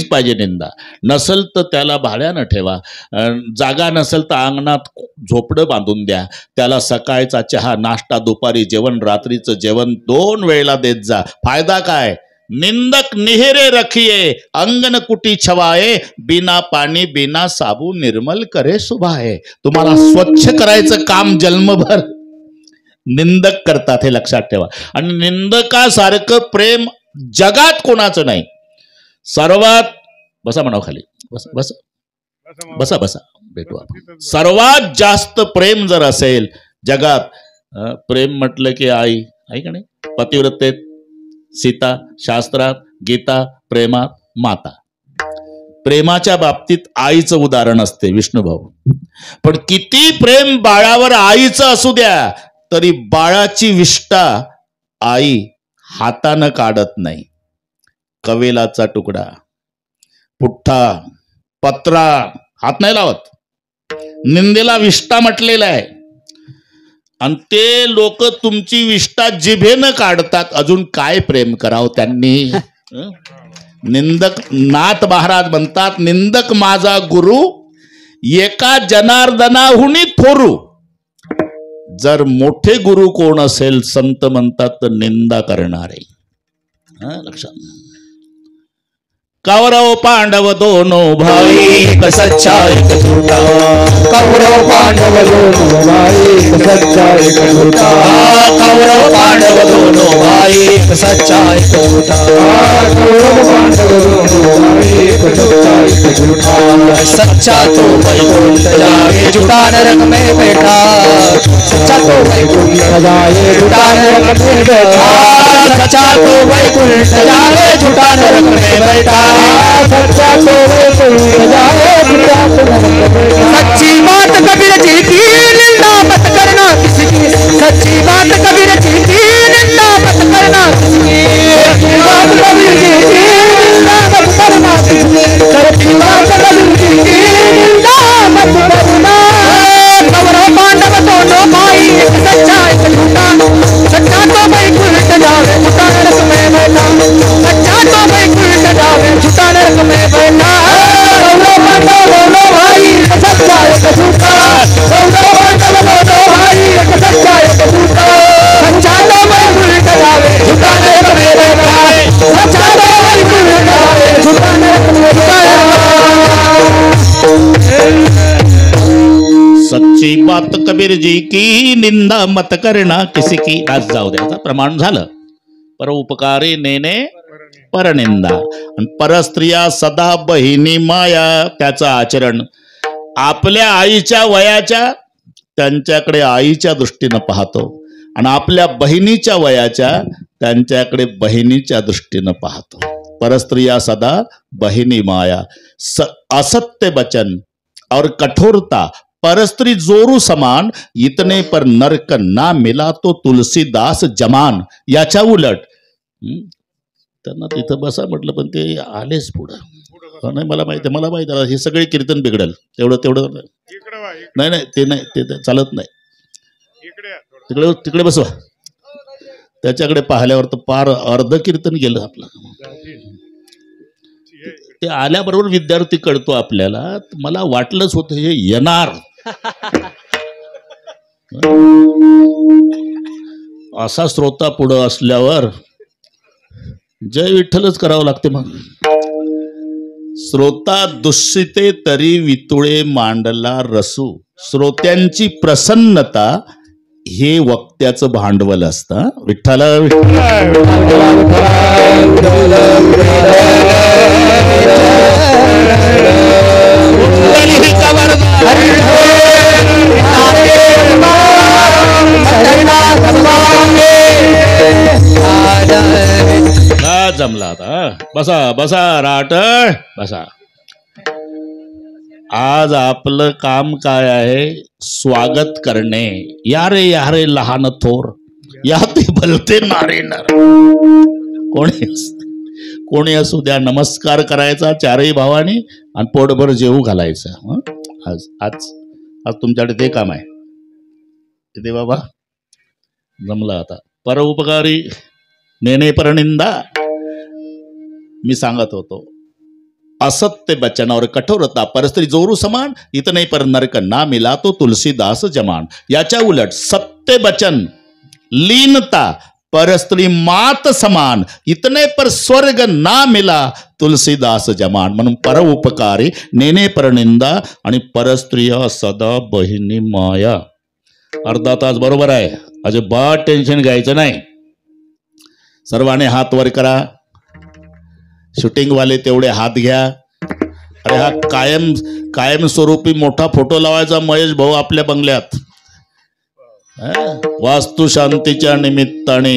पाहिजे निंदा नसल तर त्याला भाड्यानं ठेवा जागा नसेल तर अंगणात झोपडं बांधून द्या त्याला सकाळचा चहा नाश्ता दुपारी जेवण रात्रीचं जेवण 2 वेळेला देत जा फायदा काय निंदक निहेरे रखिये अंगन कुटी छवाये बिना पाणी बिना साबू निर्मल करे सुभाये तुम्हाला स्वच्छ करायचं काम जन्मभर निंदक करतात हे लक्षात ठेवा आणि निंदकासारखं प्रेम जगात कोणाचं नाही सर्वात बसा म्हणाव खाली बसा भेटू आपण सर्वात जास्त प्रेम जर असेल जगात प्रेम म्हटलं की आई का नाही पतिव्रतेत सीता शास्त्रात गीता प्रेमात माता प्रेमाच्या बाबतीत आईचं उदाहरण असते विष्णुभाऊ पण किती प्रेम बाळावर आईचं असू द्या तरी बाळाची विष्ठा आई हातानं काढत नाही कवेलाचा तुकडा पुठ्ठा पत्रा हात नाही लावत निंदेला विष्ठा म्हटलेला आहे आणि ते लोक तुमची विष्ठा जिभेनं काढतात अजून काय प्रेम करावं त्यांनी निंदक नाथ महाराज म्हणतात निंदक माझा गुरु एका जनार्दनाहुनी थोरू जर मोठे गुरु कोण असेल संत म्हणतात तर निंदा करणारे लक्षात कौरव पांडव दोनो भाई एक सच्चा एक झूठा कौरव पांडव दोनों भाई एक सच्चा एक झूठा कौरव पांडव दोनों भाई एक सच्चा एक झूठा कौरव पांडव दोनों भाई एक सच्चा एक झूठा सच्चा तो वैकुंठ जाए झूठा नरक में बैठा सच्चा तो वैकुंठ जाए झूठा नरक में बैठा सच्चा तो वैकुंठ जाए झूठा नरक में बैठा सच्चा तो वैकुंठ जाए झूठा नरक में बैठा सच्ची बात कबीर जी की निंदा मत करना किसी की सच्ची बात कबीर जी की निंदा मत करना किसी की सच्ची बात कबीर जी की निंदा मत करना किसी की सच्ची बात कबीर जी की निंदा मत करना कौरव पांडव दोनों भाई एक सच्चा एक झूठा सच्चा तो वैकुंठ जावे झूठा नरक में बैठा सच्चा तो वैकुंठ जावे झूठा नरक में बैठा सच्ची बात कबीर जी की, निंदा मत करना किसी की. आज जाऊ द्या, प्रमाण झालं. पर उपकारी नेने परनिंदा. आणि परस्त्रिया सदा बहिणी माया, त्याचं आचरण आपल्या आईच्या वयाच्या त्यांच्याकडे आईच्या दृष्टीनं पाहतो, आणि आपल्या बहिणीच्या वयाच्या त्यांच्याकडे बहिणीच्या दृष्टीनं पाहतो. परस्त्रिया सदा बहिनी माया, असत्य वचन और कठोरता परस्त्री जोरू समान, इतने पर नरक ना मिला तो तुलसीदास जमान. याच्या उलट त्यांना तिथं बसा म्हटलं, पण ते आलेच पुढं. नाही मला माहिती हे सगळे कीर्तन बिघडल. तेवढं नाही ते चालत नाही. तिकडे बसवा. त्याच्याकडे पाहिल्यावर तर पार अर्ध कीर्तन गेलं आपलं. ते आल्याबरोबर विद्यार्थी कळतो आपल्याला. मला वाटलंच होतं हे येणार. असा श्रोता पुढं असल्यावर जय विठ्ठलच करावं लागते. मग श्रोता दुःसिते तरी वितुळे मांडला रसू. श्रोत्यांची प्रसन्नता हे वक्त्याचं भांडवल असतं. विठ्ठल जमला आता. बसा राट बसा. आज आपलं काम काय आहे? स्वागत करणे. या रे लहान थोर, या ते भलते नारे नर. कोणी असू द्या, नमस्कार करायचा चारही भावानी आणि पोटभर जेवू घालायचं. आज आज आज तुमच्याकडे ते काम आहे. ते बाबा जमलं आता. परोपकारी नेने परनिंदा. मी सांगत होतो, असत्य वचन और कठोरता परस्त्री जोरू समान, इतने पर नरक ना मिला तो तुलसीदास जमान. याच्या उलट सत्य वचन लीनता परस्त्री मात समान, इतने पर स्वर्ग ना मिला तुलसीदास जमान. म्हणून परोपकारी नेने परनिंदा आणि परस्त्रिया सदा बहिणी माया. अर्धा तास बरोबर आहे. अजिबात टेन्शन घ्यायचं नाही. सर्वांनी हात वर करा. शूटिंग वाले तेवढे हात घ्या. अरे हा कायमस्वरूपी मोठा फोटो लावायचा महेश भाऊ आपल्या बंगल्यात. वास्तुशांतीच्या निमित्ताने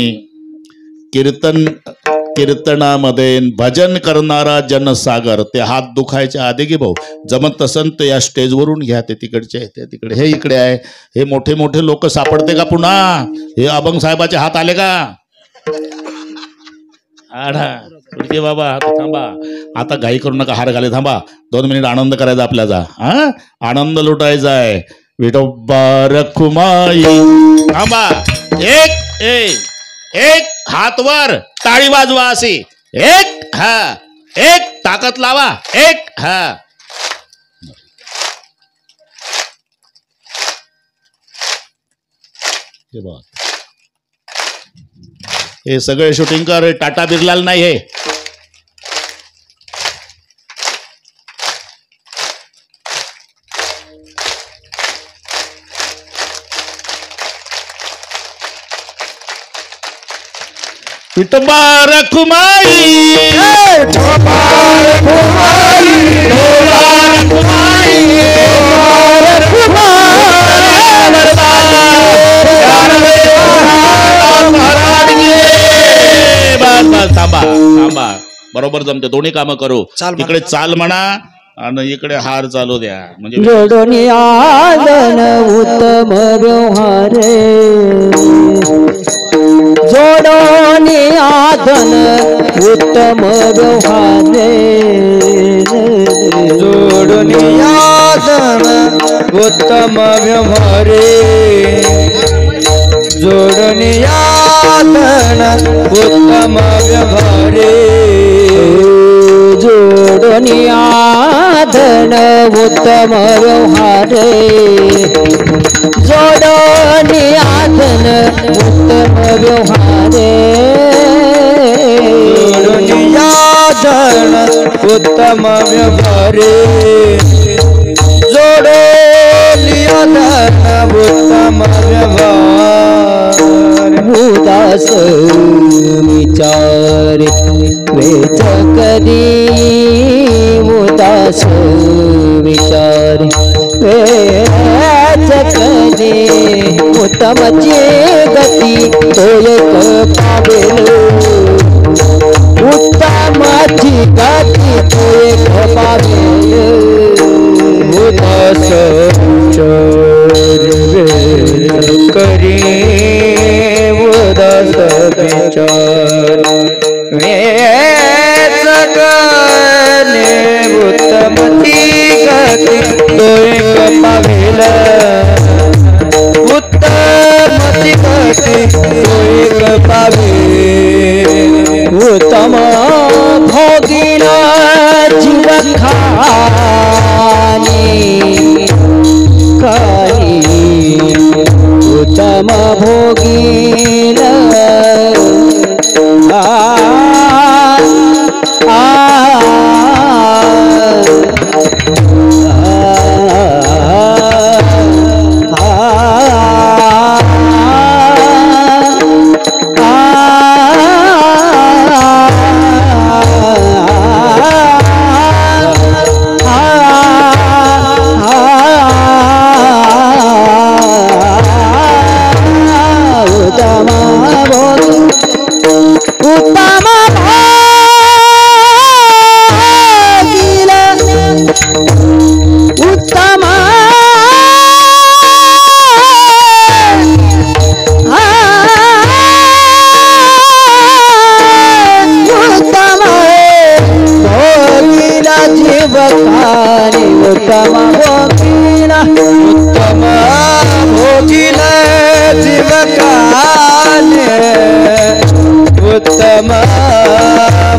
कीर्तनामध्ये भजन करणारा जनसागर. ते हात दुखायच्या आधी की भाऊ जमत तसन तर या स्टेजवरून घ्या. ते तिकडचे ते तिकडे, हे इकडे आहे. हे मोठे मोठे लोक सापडते का पुन्हा? हे अभंग साहेबाचे हात आले का? आढा बाबा थांबा, आता घाई करू नका. हार घाले थांबा. 2 मिनिट आनंद करायचा आपल्याचा. आनंद लुटायचा आहे. विठोबा रखुमाई. थांबा. एक हात वर, टाळी वाजवा अशी. एक ताकद लावा. हे सगळे शूटिंगकर टाटा बिर्लाल नाही. हे विठोबा रखुमाई. थांबा. बरोबर जमते. दोन्ही कामं करू. इकडे चाल म्हणा आणि इकडे हार चालू द्या. म्हणजे जोडून आदन उत्तम व्यवहारे. जोडून आदन उत्तम व्यवहारे. जोडून आदन उत्तम व्यवहारे. जोडून आदन उत्तम व्यवहारे. जोडून आदन उत्तम व्यवहारे. जोडून आदन उत्तम व्यवहारे. जोडून आदन उत्तम व्यवहारे. जोडून उत्तम व्यवहार उदास विचार वेच करी उदास विचार वेच करी उत्तमची गती तो एक पावेल उत्तमची गती तो एक पावेल उदास करी उदास विचार वेच करणे उत्तम ती गती तो एक पावेल उत्तम ती गती तो एक पावेल उत्तम भोगिन जीव खानी उत्तम भोगिन उत्तम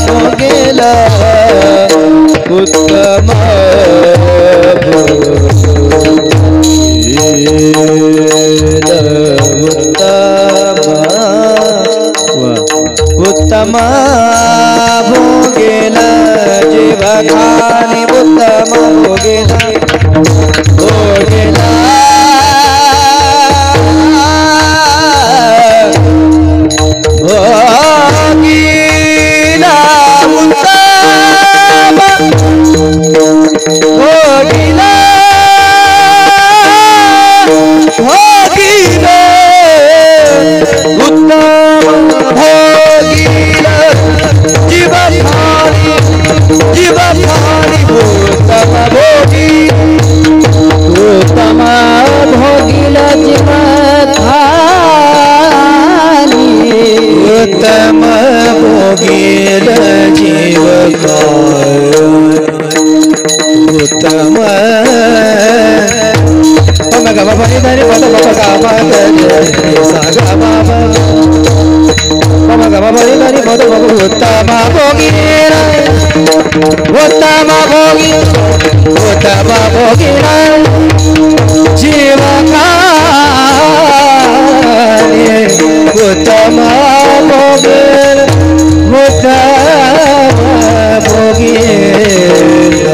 भोगिल उत्तम उत्तम भोगिल जीव खानी उत्तम भोगिल भोगिल भोगिला उत्तम भोगिला भोगिला उत्तम भोगिला जीव खानी उत्तम भोगी उत्तम भोगिल जीव खानी उत्तम भोगिल जीव उत्तम ग म प धरि पद प ग म सा ग म ग म धरि पद उत्तम भोगिल उत्तम भोगिल जीव खानी उत्तम भोगिल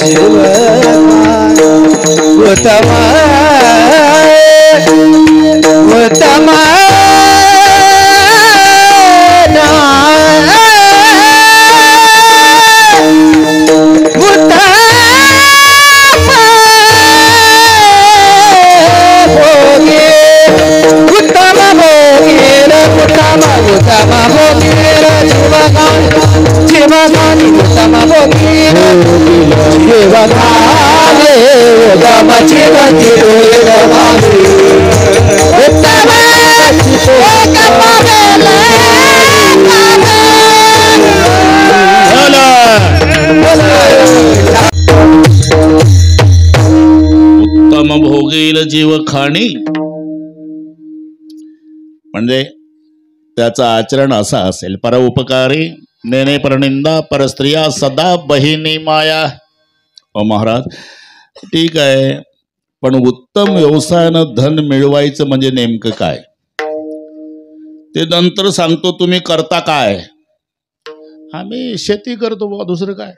जीव उत्तम उत्तम उत्तम भोगील जीव खाणी म्हणजे त्याचं आचरण असं असेल, परोपकारी नेने परनिंदा परस्त्रिया सदा बहिणी माया. ओ महाराज ठीक आहे, पण उत्तम व्यवसायानं धन मिळवायचं म्हणजे नेमकं काय ते नंतर सांगतो. तुम्ही करता काय? आम्ही शेती करतो बुवा, दुसरं काय.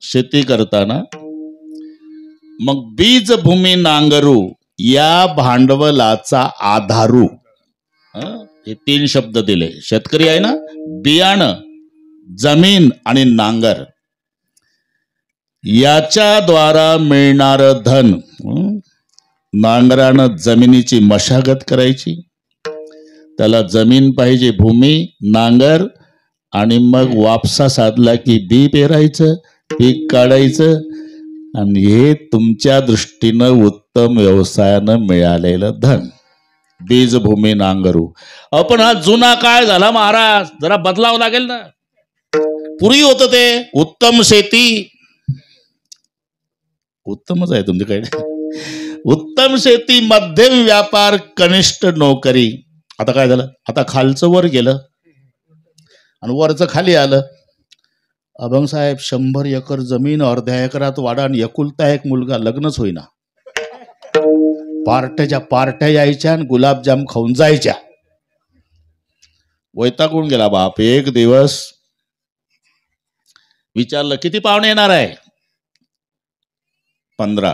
शेती करताना मग बीजभूमी नांगरू या भांडवलाचा आधारू, हे 3 शब्द दिले. शेतकरी आहे ना, बियाणं, जमीन आणि नांगर याच्या द्वारा मिळणार धन. नांगरानं जमिनीची मशागत करायची, त्याला जमीन पाहिजे, भूमी, नांगर, आणि मग वापसा साधला की बी पेरायचं, पीक काढायचं, आणि हे तुमच्या दृष्टीनं उत्तम व्यवसायानं मिळालेलं धन. बीजभूमी नांगरू. पण हा जुना काळ झाला महाराज, जरा बदलावं लागेल ना. पूर्वी होतं ते उत्तम शेती, उत्तमच आहे तुमच्याकडे, उत्तम शेती, मध्यम व्यापार, कनिष्ठ नोकरी. आता काय झालं, आता खालचं वर गेलं आणि वरचं खाली आलं. अभंग साहेब 100 एकर जमीन, अर्ध्या एकरात वाडा आणि एकुलता एक मुलगा, लग्नच होईना. पार्ट्याच्या पार्ट्या यायच्या आणि गुलाबजाम खाऊन जायच्या. वैतागून गेला बाप. एक दिवस विचारलं किती पाहुणे येणार आहे, 15.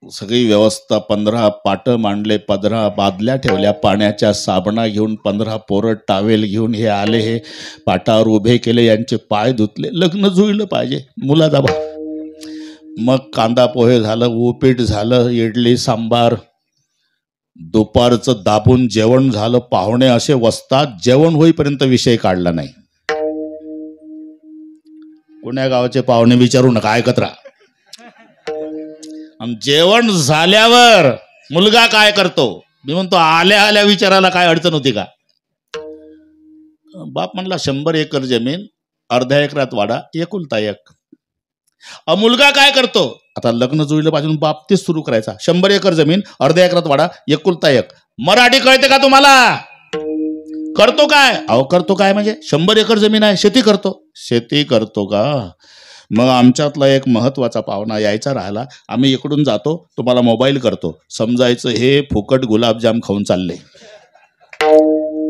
सगळी व्यवस्था, 15 पाट मांडले, 15 बादल्या ठेवल्या पाण्याच्या, साबणा घेऊन 15 पोरं टावेल घेऊन हे आले, हे पाटावर उभे केले, यांचे पाय धुतले. लग्न जुळलं पाहिजे मुलाचा बा. मग कांदा पोहे झालं, उपीट झालं, इडली सांबार, दुपारचं दाबून जेवण झालं. पाहुणे असे वसतात, जेवण होईपर्यंत विषय काढला नाही. कोण्या गावाचे पाहुणे विचारू नका, ऐकत राहा. जेवण झाल्यावर मुलगा काय करतो, मी म्हणतो आल्या आल्या विचारायला काय अडचण होती का. बाप म्हणला 100 एकर जमीन, अर्ध्या एकरात वाडा, एकुलता एक. मुलगा काय करतो, आता लग्न जुळलं पाहिजे, बाप तेच सुरू करायचा. 100 एकर जमीन, अर्ध्या एकरात वाडा, एकुलता एक. मराठी कळते का तुम्हाला. करतो काय, अहो करतो काय म्हणजे 100 एकर जमीन आहे, शेती करतो. शेती करतो का. मग आमच्यातला एक महत्वाचा पाहुणा यायचा राहिला, आम्ही इकडून जातो, तुम्हाला मोबाईल करतो, समजायचं हे फुकट गुलाबजाम खाऊन चालले.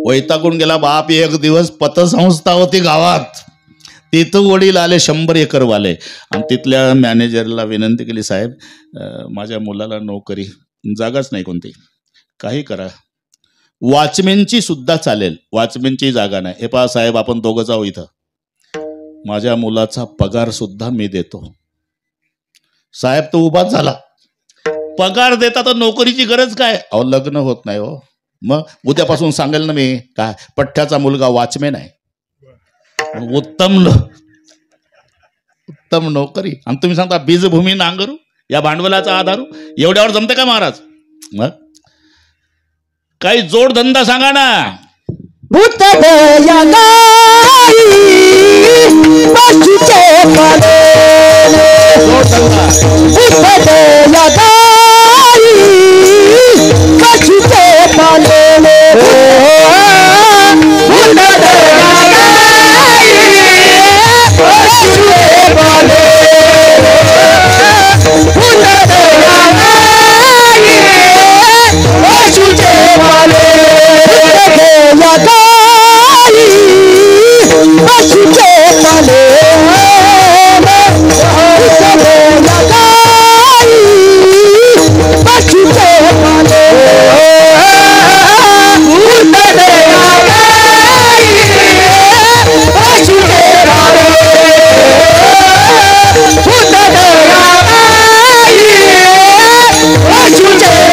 वैतागून गेला बाप. एक दिवस पतसंस्था होती गावात, तिथं वडील आले 100 एकर वाले, आणि तिथल्या मॅनेजरला विनंती केली, साहेब माझ्या मुलाला नोकरी, जागाच नाही कोणती, काही करा, वॉचमॅनची सुद्धा चालेल, वॉचमॅनची जागा नाही. हे पहा साहेब, आपण दोघं जाऊ, इथं माझ्या मुलाचा पगार सुद्धा मी देतो. साहेब तो उभाच झाला. पगार देता तर नोकरीची गरज काय. अहो लग्न होत नाही हो. मग उद्यापासून सांगेल ना मी, काय पठ्ठ्याचा मुलगा वॉचमॅन आहे, उत्तम नोकरी, आणि तुम्ही सांगता बीजभूमी नांगरू या भांडवलाचा आधारू. एवढ्यावर जमते का महाराज. मग काही जोडधंदा सांगा ना. भूत दया गाई पशुचे पाले, भूत दया गाई पशुचे पाले, भूत दया गाई पशुचे पाले, भूत दया गाई पशुचे पाले, पशुचे पाले, पशुचे पाले,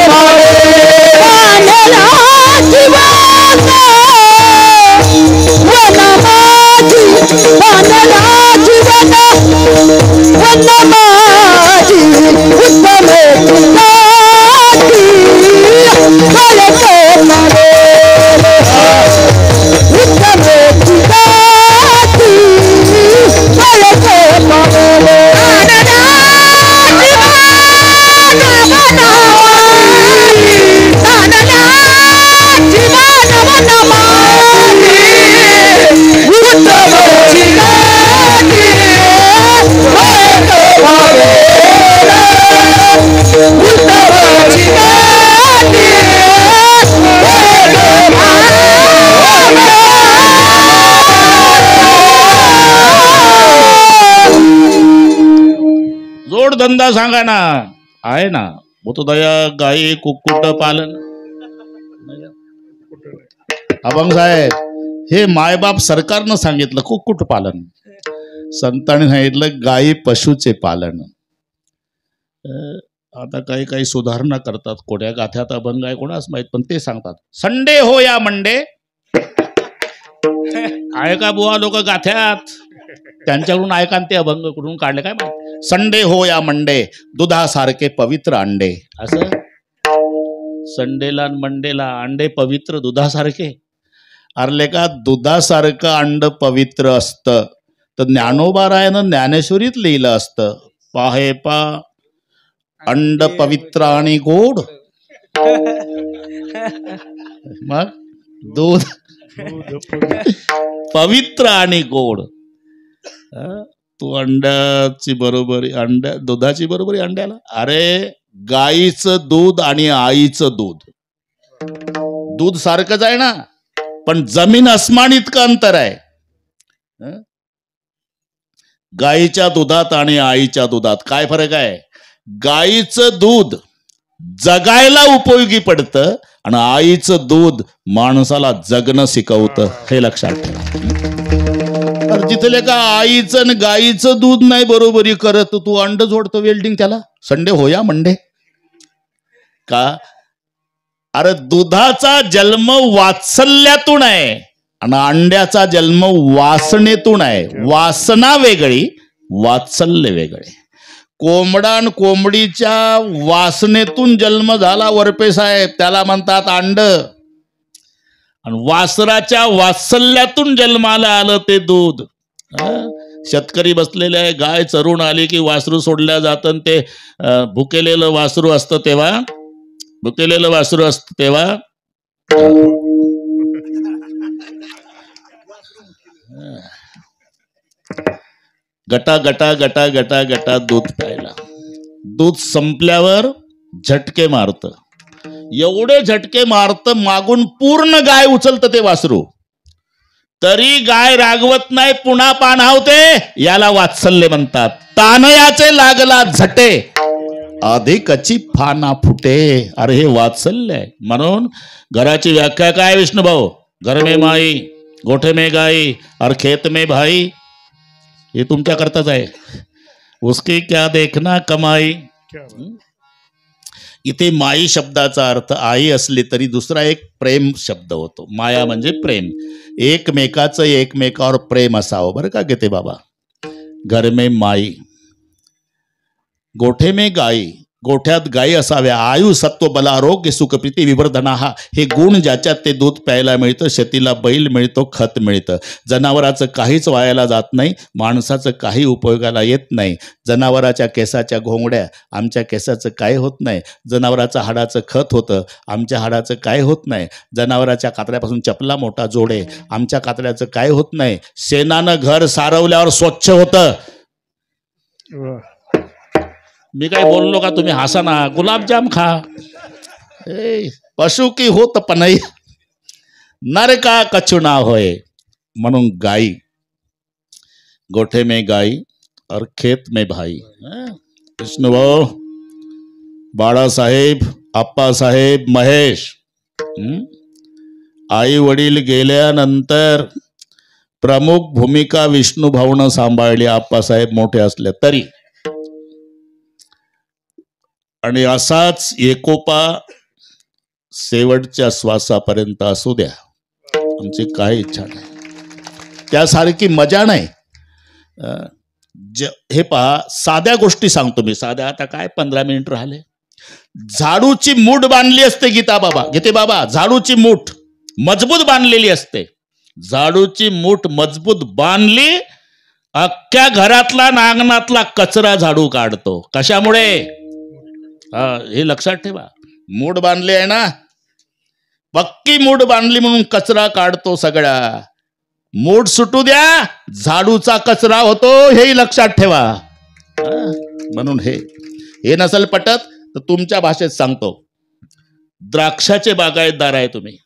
जोडधंदा सांगा ना. आहे ना, भूतदया, गाई, कुक्कुट पालन. अभंग साहेब, हे मायबाप सरकारनं सांगितलं कुक्कुट पालन, संतांनी सांगितलं गाई पशुचे पालन. आता काही काही सुधारणा करतात, कोड्या गाथ्यात अभंग आहे कोणाच माहित, पण ते सांगतात संडे हो या मंडे. आहे का बुवा लोक गाथ्यात? त्यांच्याकडून ऐका ते अभंग कुठून काढले काय माहिती. संडे हो या मंडे, दुधासारखे पवित्र अंडे. असं संडेला मंडेला अंडे पवित्र दुधासारखे. अरले का दुधासारखं अंड पवित्र असतं तर ज्ञानोबारायानं ज्ञानेश्वरीत लिहिलं असतं, पाहे पा अंड पवित्र आणि गोड. मग दूध पवित्र आणि गोड. तू अंड्याची बरोबरी दुधाची बरोबरी अंड्याला. अरे गाईचं दूध आणि आईचं दूध सारखंच आहे ना, पण जमीन अस्मान इतकं अंतर आहे. गाईच्या दुधात आणि आईच्या दुधात काय फरक आहे? गाईचं दूध जगायला उपयोगी पडतं आणि आईचं दूध माणसाला जगणं शिकवतं. हे लक्षात ठेवा. जिथले का आईचं आणि गाईचं दूध नाही बरोबरी करत, तू अंड जोडतो वेल्डिंग त्याला. संडे होया मंडे का? अरे दुधाचा जन्म वात्सल्यातून आहे आणि अंड्याचा जन्म वासनेतून आहे. वासना वेगळी, वात्सल्य वेगळे. कोंबडा आणि कोंबडीच्या वासनेतून जन्म झाला वरपे साहेब, त्याला म्हणतात अंड. आणि वासराच्या वात्सल्यातून जन्माला आलं ते दूध. शेतकरी बसलेले आहे, गाय चरून आली की वासरू सोडल्या जातं. ते भुकेलेलं वासरू असतं तेव्हा गटा गटा गटा गटा गटा दूध प्यायला. दूध संपल्यावर झटके मारत, एवढे झटके मारत मागून पूर्ण गाय उचलतं ते वासरू, तरी गाय रागवत नाही, पुन्हा पाणावते. याला वात्सल्य म्हणतात. तानयाचे लागला झटे, अधिकची फाना फुटे. अरे हे वात्सल्य आहे. म्हणून घराची व्याख्या काय विष्णुभाऊ? घर में माई, गोठे में गाई और खेत में भाई. हे तुमच्या करताच आहे. उसकी क्या देखना कमाई. इथे माई शब्दाचा अर्थ आई असली तरी दुसरा एक प्रेम शब्द होतो. माया म्हणजे प्रेम. एकमेकाचं एकमेकावर प्रेम असावं बरं का गीते बाबा. घर में माई, गोठे में गाई, गोठ्यात गाई असाव्या. आयु सत्व बल आरोग्य सुख प्रीती विवर्धना, हे गुण ज्याच्यात ते दूध प्यायला मिळतं. शेतीला बैल मिळतो, खत मिळतं. जनावराचं काहीच वायाला जात नाही, माणसाचं काही उपयोगाला येत नाही. जनावराच्या केसाच्या घोंगड्या, आमच्या केसाचं काय होत नाही. जनावराचं हाडाचं खत होतं, आमच्या हाडाचं काय होत नाही. जनावराच्या कातड्यापासून चपला मोठा जोडे, आमच्या कातड्याचं काय होत नाही. शेणानं घर सारवल्यावर स्वच्छ होतं. मी काय बोललो का? तुम्ही हसा ना. गुलाबजाम खा. पशु की होत पनई, नर का कछु ना होय. म्हणून गाई, गोठे में गाई और खेत में भाई. विष्णुभाऊ, बाळासाहेब, आप्पासाहेब, महेश, आई वडील गेल्यानंतर प्रमुख भूमिका विष्णुभाऊनं सांभाळली. आप्पासाहेब मोठे असले तरी. आणि असाच एकोपा शेवटच्या श्वासापर्यंत असू द्या. आमची काही इच्छा नाही. त्यासारखी मजा नाही. हे पहा, साध्या गोष्टी सांगतो मी. साध्या, आता काय 15 मिनिट राहिले. झाडूची मूठ बांधली असते गीते बाबा, झाडूची मूठ मजबूत बांधलेली असते. झाडूची मूठ मजबूत बांधली, अख्ख्या घरातला नांगणातला कचरा झाडू काढतो. कशामुळे? हे लक्षात ठेवा. मूठ बांधली आहे ना, पक्की मूठ बांधली म्हणून कचरा काढतो सगळा. मूठ सुटू द्या, झाडूचा कचरा होतो. हेही लक्षात ठेवा. म्हणून हे नसेल पटत तर तुमच्या भाषेत सांगतो. द्राक्षाचे बागायतदार आहे तुम्ही.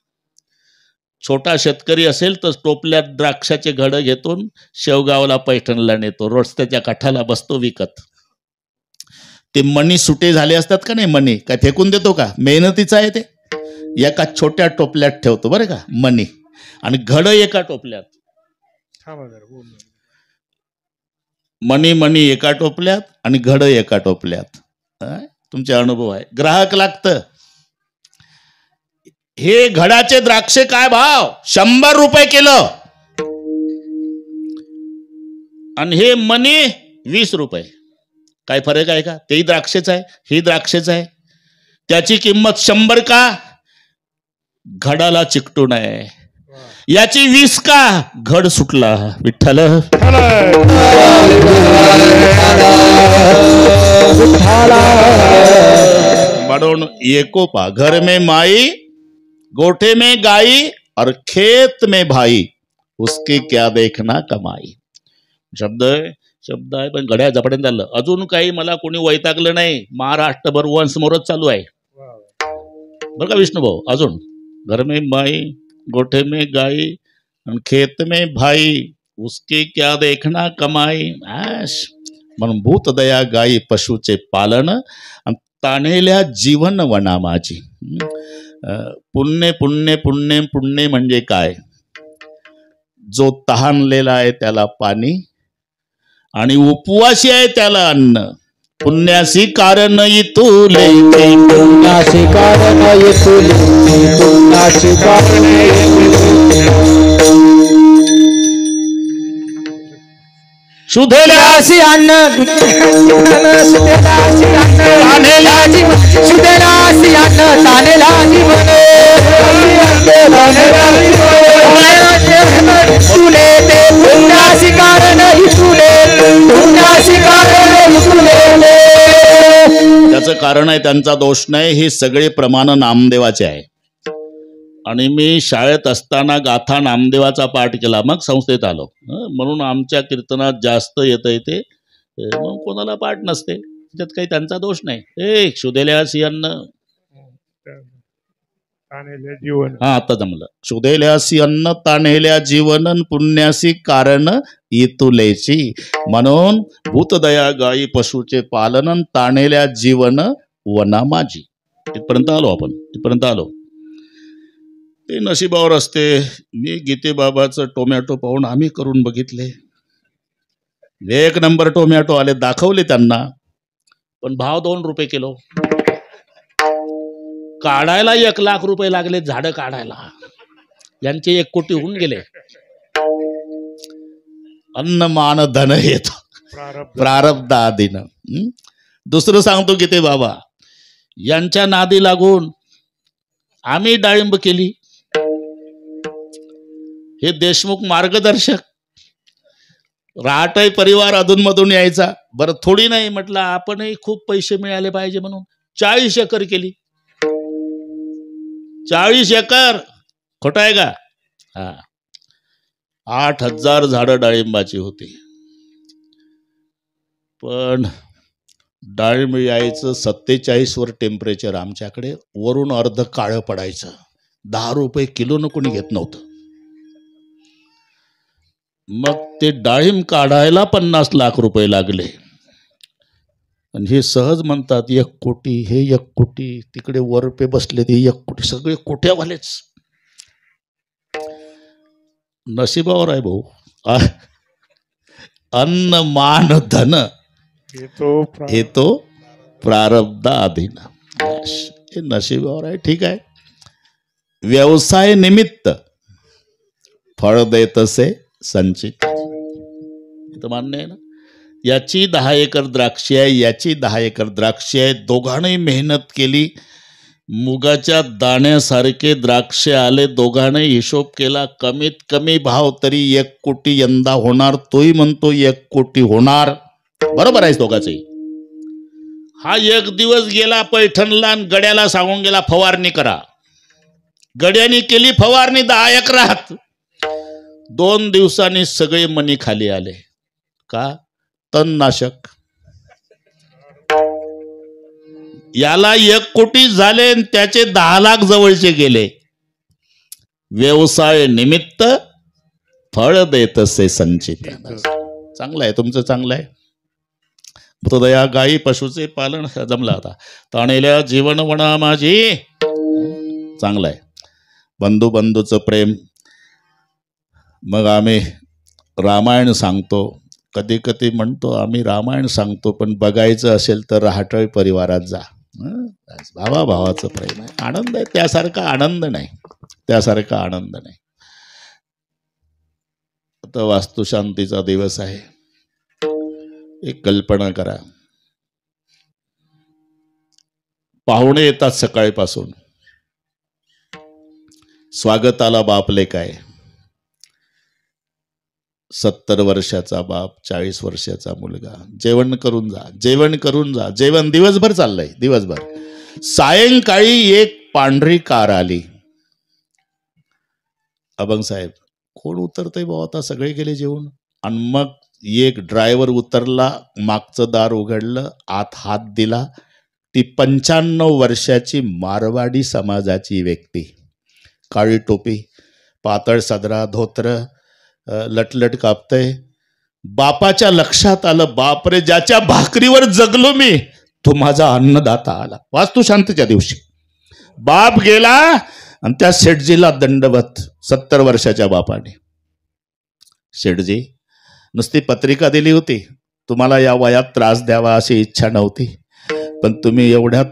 छोटा शेतकरी असेल तर टोपल्यात द्राक्षाचे घड घेतो, शेवगावला पैठणला नेतो, रस्त्याच्या काठाला बसतो विकत. ते मणी सुटे झाले असतात का नाही, मणी काय फेकून देतो का? मेहनतीचं आहे ते. एका छोट्या टोपल्यात ठेवतो बरं का मणी, आणि घड एका टोपल्यात. मणी मणी एका टोपल्यात आणि घड एका टोपल्यात. तुमचे अनुभव आहे. ग्राहक लागतं. हे घडाचे द्राक्षे काय भाव? 100 रुपये किलो. आणि हे मणी 20 रुपये. काय फरक आहे का? तेही द्राक्षेच आहे, ही द्राक्षेच आहे. त्याची किंमत 100 का? घडाला चिकटून आहे. याची 20 का? घड सुटला. विठ्ठल. म्हणून एकोपा. घर में माई, गोठे में गाई, और खेत में भाई, उसके क्या देखना कमाई. शब्द आहे पण घड्या झपाट्याने चाललं. अजून काही मला कोणी वैतागलं नाही. महाराष्ट्रभर वंश मोरच चालू आहे बरं का विष्णुभाऊ. अजून घर में माई, गोठे में गाई, और खेत में भाई, उसके क्या देखना कमाई. म्हणून भूत दया गाई पशुचे पालन, ताणेल्या जीवन वना माझी. पुण्य पुण्य पुण्य पुण्य म्हणजे काय? जो तहानलेला आहे त्याला पाणी, आणि उपवासी आहे त्याला अन्न. पुण्यासी कारण इतुले, पुण्यासी कारण इतुले, पुण्यासी कारण शुद्धेलासी अन्न, शुद्धेलासी अन्न, तानेला जीवन, शुद्धेलासी अन्न, तानेला जीवन, तुले ते पुण्यासी कारण इतुले, पुण्यासी कारण इतुले. त्याचं कारण आहे, त्यांचा दोष नाही. हे सगळे प्रमाण नामदेवाचे आहे. आणि मी शाळेत असताना गाथा नामदेवाचा पाठ केला, मग संस्थेत आलो. म्हणून आमच्या कीर्तनात जास्त येतं ते, मग कोणाला पाठ नसते. त्याच्यात काही त्यांचा दोष नाही. शुद्धेल्यासी अन्न, हा आता जमलं. शुद्धेल्यासी अन्न, ताणेल्या जीवन, पुण्यासी कारण इतुलेची. म्हणून भूतदया गाई पशुचे पालन, ताणेल्या जीवन वना माझी. इथपर्यंत आलो आपण, इथपर्यंत आलो. ते नशिबावर असते. मी गीते बाबाचं टोमॅटो पाहून आम्ही करून बघितले. 1 नंबर टोमॅटो आले, दाखवले त्यांना. पण भाव 2 रुपये किलो. काढायला 1 लाख रुपये लागले. झाडं काढायला यांचे 1 कोटी होऊन गेले. अन्न मान धन येतो प्रारब्ध आधीनं. दुसरं सांगतो गीते बाबा, यांच्या नादी लागून आम्ही डाळिंब केली. हे देशमुख मार्गदर्शक. राहटाई परिवार अधूनमधून यायचा. बरं थोडी नाही म्हटलं, आपणही खूप पैसे मिळाले पाहिजे म्हणून 40 एकर केली. 40 एकर. खोटं आहे का? हा. 8,000 झाडं डाळिंबाची होती. पण डाळिंब यायचं 47 वर टेम्परेचर आमच्याकडे. वरून अर्ध काळं पडायचं. 10 रुपये किलोनं कोणी घेत नव्हतं. मग ते डाळिंब काढायला 50 लाख रुपये लागले. आणि हे सहज म्हणतात 1 कोटी, हे 1 कोटी, तिकडे वरपे बसले ते 1 कोटी, सगळे कोट्यावालेच. नशिबावर आहे भाऊ. अन्न मान धन येतो प्रारब्ध अधीन. हे नशिबावर आहे. ठीक आहे. व्यवसाय निमित्त फळ देतसे संचित. इथं मान्य आहे ना? याची 10 एकर द्राक्षी आहे, याची 10 एकर द्राक्षी आहे. दोघांनी मेहनत केली. मुगाच्या दाण्यासारखे द्राक्षे आले. दोघांनी हिशोब केला. कमीत कमी भाव तरी 1 कोटी यंदा होणार. तोही म्हणतो 1 कोटी होणार. बरोबर आहे दोघांचंही. हा 1 दिवस गेला पैठणला आणि गड्याला सांगून गेला फवारणी करा. गड्यानी केली फवारणी 10 एकरात. 2 दिवसांनी सगळे मणी खाली आले. का? तणनाशक. याला 1 कोटी झाले, त्याचे 10 लाख जवळचे गेले. व्यवसाय निमित्त फळ देतसे संचित. चांगलं आहे तुमचं, चांगलं आहे. मृतदया गायी पशुचे पालन जमला आता. ताणेल्या जीवनवणा माझी. चांगलं आहे. बंधू बंधूचं प्रेम. मग आम्ही रामायण सांगतो. कधी कधी म्हणतो आम्ही रामायण सांगतो, पण बघायचं असेल तर राहटळी परिवारात जा. भावा भावाचं प्रेम आहे. आनंद आहे. त्यासारखा आनंद नाही. त्यासारखा आनंद नाही. आता वास्तुशांतीचा दिवस आहे. एक कल्पना करा. पाहुणे येतात सकाळीपासून. स्वागताला बापले काय 70 वर्षाचा बाप, 40 वर्षाचा मुलगा. जेवण करून जा, जेवण करून जा. जेवण दिवसभर चाललंय. दिवसभर. सायंकाळी एक पांढरी कार आली. अभंग साहेब, कोण उतरतंय भाऊ आता, सगळे गेले जेवून. आणि मग एक ड्रायव्हर उतरला, मागचं दार उघडलं, आत हात दिला. ती 95 वर्षाची मारवाडी समाजाची व्यक्ती. काळी टोपी, पातळ सदरा, धोत्र, लटलट कापतय. बापाच्या लक्षात आलं, बापरे, ज्याच्या भाकरीवर जगलो मी, तो माझा अन्नदाता आला. वास्तुशांतीच्या दिवशी बाप गेला आणि त्या शेठजीला दंडवत. 70 वर्षाच्या बापाने. शेठजी, नुसती पत्रिका दिली होती, तुम्हाला या वयात त्रास द्यावा अशी इच्छा नव्हती, पण तुम्ही एवढ्यात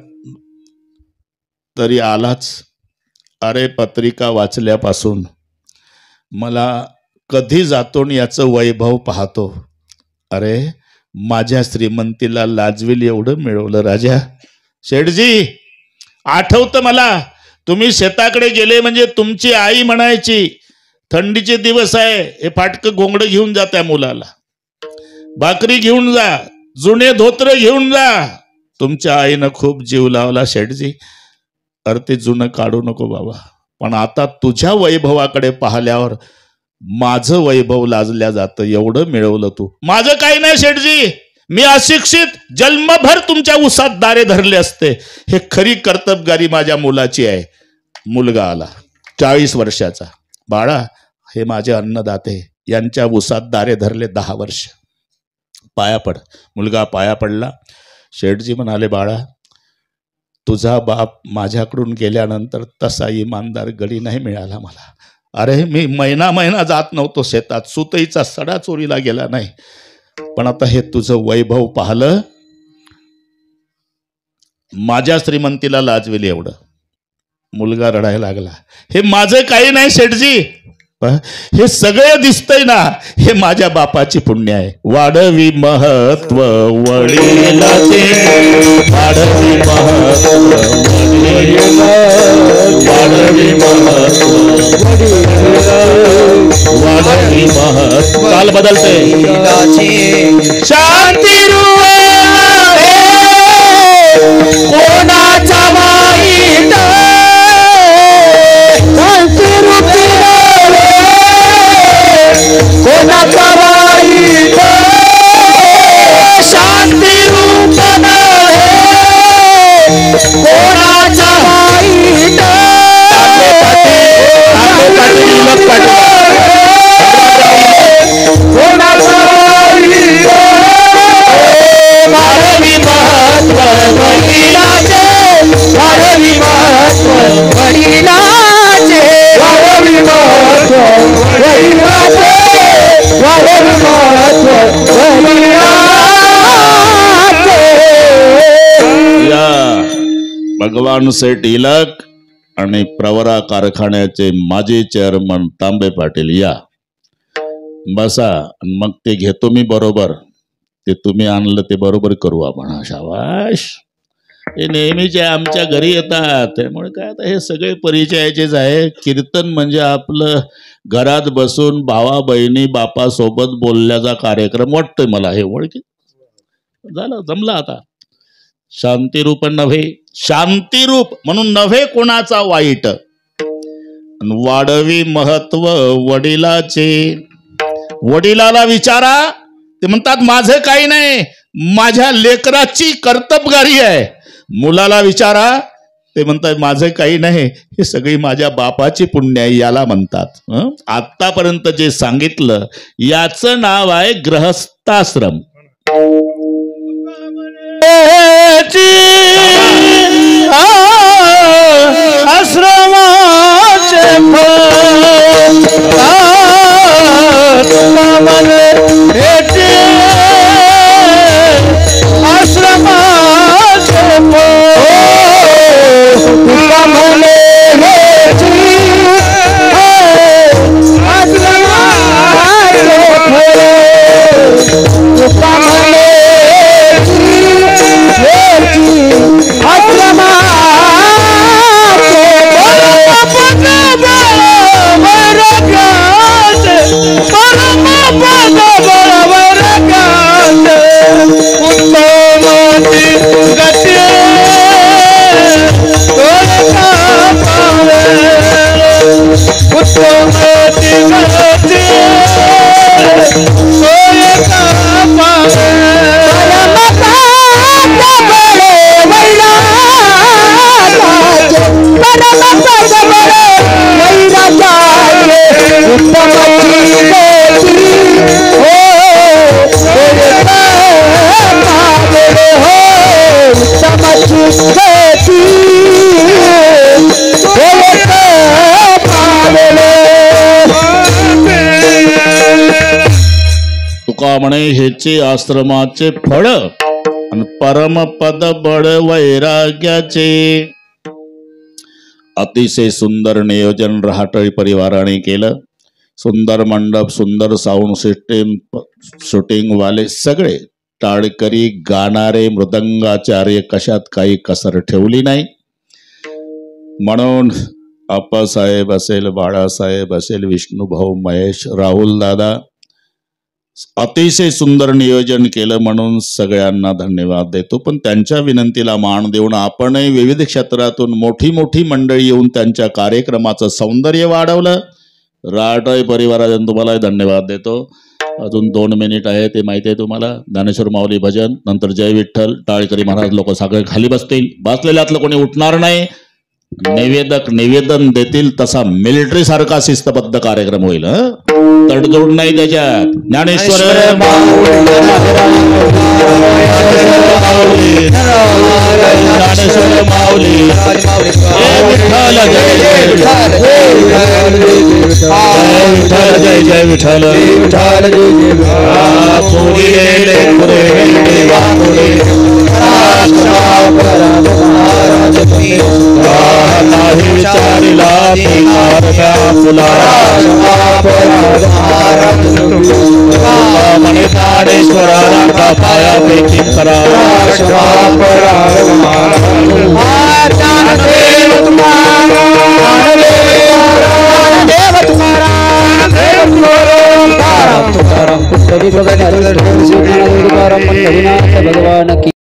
तरी आलाच. अरे, पत्रिका वाचल्यापासून मला कधी जातो याचं वैभव पाहतो. अरे, माझ्या श्रीमंतीला लाजवेल एवढं मिळवलं राजा. शेठजी, आठवतं मला, तुम्ही शेताकडे गेले म्हणजे तुमची आई म्हणायची, थंडीचे दिवस आहे, हे फाटकं घोंगडं घेऊन जा त्या मुलाला, भाकरी घेऊन जा, जुने धोत्र घेऊन जा. तुमच्या आईनं खूप जीव लावला शेठजी. अरे, ते जुनं काढू नको बाबा, पण आता तुझ्या वैभवाकडे पाहिल्यावर माझं वैभव लाजल्या जातं. एवढं मिळवलं तू. माझं काही नाही शेठजी, मी अशिक्षित, जन्मभर तुमच्या उसात दारे धरले असते. हे खरी कर्तबगारी माझ्या मुलाची आहे. मुलगा आला 40 वर्षाचा. बाळा, हे माझे अन्नदाते, यांच्या उसात दारे धरले 10 वर्ष. पाया पड. मुलगा पाया पडला. शेठजी म्हणाले, बाळा, तुझा बाप माझ्याकडून गेल्यानंतर तसा इमानदार गडी नाही मिळाला मला. अरे, मी महिना जात नव्हतो शेतात, सुतईचा सडा चोरीला गेला नाही, पण आता हे तुझं वैभव पाहलं, माझ्या श्रीमंतीला लाजवेल एवढं. मुलगा रडायला लागला. हे माझं काही नाही शेठजी, हे सगळं दिसतंय ना, हे माझ्या बापाची पुण्य आहे. वाढवी महत्व वडिलाचे, वाढवी महत्व वाढवी महत्व वाढवी महत्व. काल बदलते. शांती कोणाचा वाईट, कोणाचा वाईट, शांती रूप कोणाचा वाईट. कोणाचा वाईट, वाढवी महत्व वडिलाचे, वाढवी महत्व वडिलाचे, वाढवी महत्व वडिलाचे, वाढवी महत्व वडिलाचे. या भगवान सेठ इलक आणि प्रवरा कारखान्याचे माजी चेअरमन तांबे पाटील, या बसा. मग ते घेतो मी बरोबर, ते तुम्ही आणलं ते बरोबर करू आपण. शाबाश. हे नेहमीचे आमच्या घरी येतात, त्यामुळे काय आता हे सगळे परिचयाचेच आहे. कीर्तन म्हणजे आपलं घरात बसून भावा बहिणी बापासोबत बोलल्याचा कार्यक्रम वाटतोय मला. हे ओळखी झालं, जमलं आता. शांतिरूप नव्हे, शांतिरूप म्हणून नव्हे कोणाचा वाईट. वाढवी महत्व वडिलाचे. वडिलाला विचारा, ते म्हणतात माझं काही नाही, माझ्या लेकराची कर्तबगारी आहे. मुलाला विचारा, ते म्हणतात माझं काही नाही, हे सगळी माझ्या बापाची पुण्य आहे, याला म्हणतात. आतापर्यंत जे सांगितलं याचं नाव आहे ग्रहस्थाश्रम. म्हणे भेटे आश्रमाचे तुका म्हणे हेची आश्रमाचे फळ तुका म्हणे हेची आश्रमाचे तुका म्हणे हेचे आश्रमाचे फळ आणि परमपद बळ वैराग्याचे. अतिशय सुंदर नियोजन रहाटळी परिवाराने केलं. सुंदर मंडप, सुंदर साऊंड सिस्टीम, शूटिंग वाले सगळे, टाळकरी, गाणारे, मृदंगाचार्य, कशात काही कसर ठेवली नाही. म्हणून आप्पासाहेब असेल, बाळासाहेब असेल, विष्णुभाऊ, महेश, राहुल दादा, अतिशय सुंदर नियोजन केलं म्हणून सगळ्यांना धन्यवाद देतो. पण त्यांच्या विनंतीला मान देऊन आपणही विविध क्षेत्रातून मोठी मोठी मंडळी येऊन त्यांच्या कार्यक्रमाचं सौंदर्य वाढवलं. राटाई परिवाराजन तुम्हालाही धन्यवाद देतो. अजून 2 मिनिट आहे, ते माहिती आहे तुम्हाला. ज्ञानेश्वर माऊली भजन, नंतर जय विठ्ठल, टाळकरी महाराज लोक सगळे खाली बसतील. बसलेल्यातलं कोणी उठणार नाही. निवेदक निवेदन देतील तसा मिलिटरी सारखा शिस्तबद्ध कार्यक्रम होईल. तडजोड नाही त्याच्यात. ज्ञानेश्वर ज्ञानेश्वर माऊली, विठ्ठल जय जय जय विठ्ठल, नाही विचारिला म्हणे ज्ञानेश्वरा पाया पैकी करा. भगवान की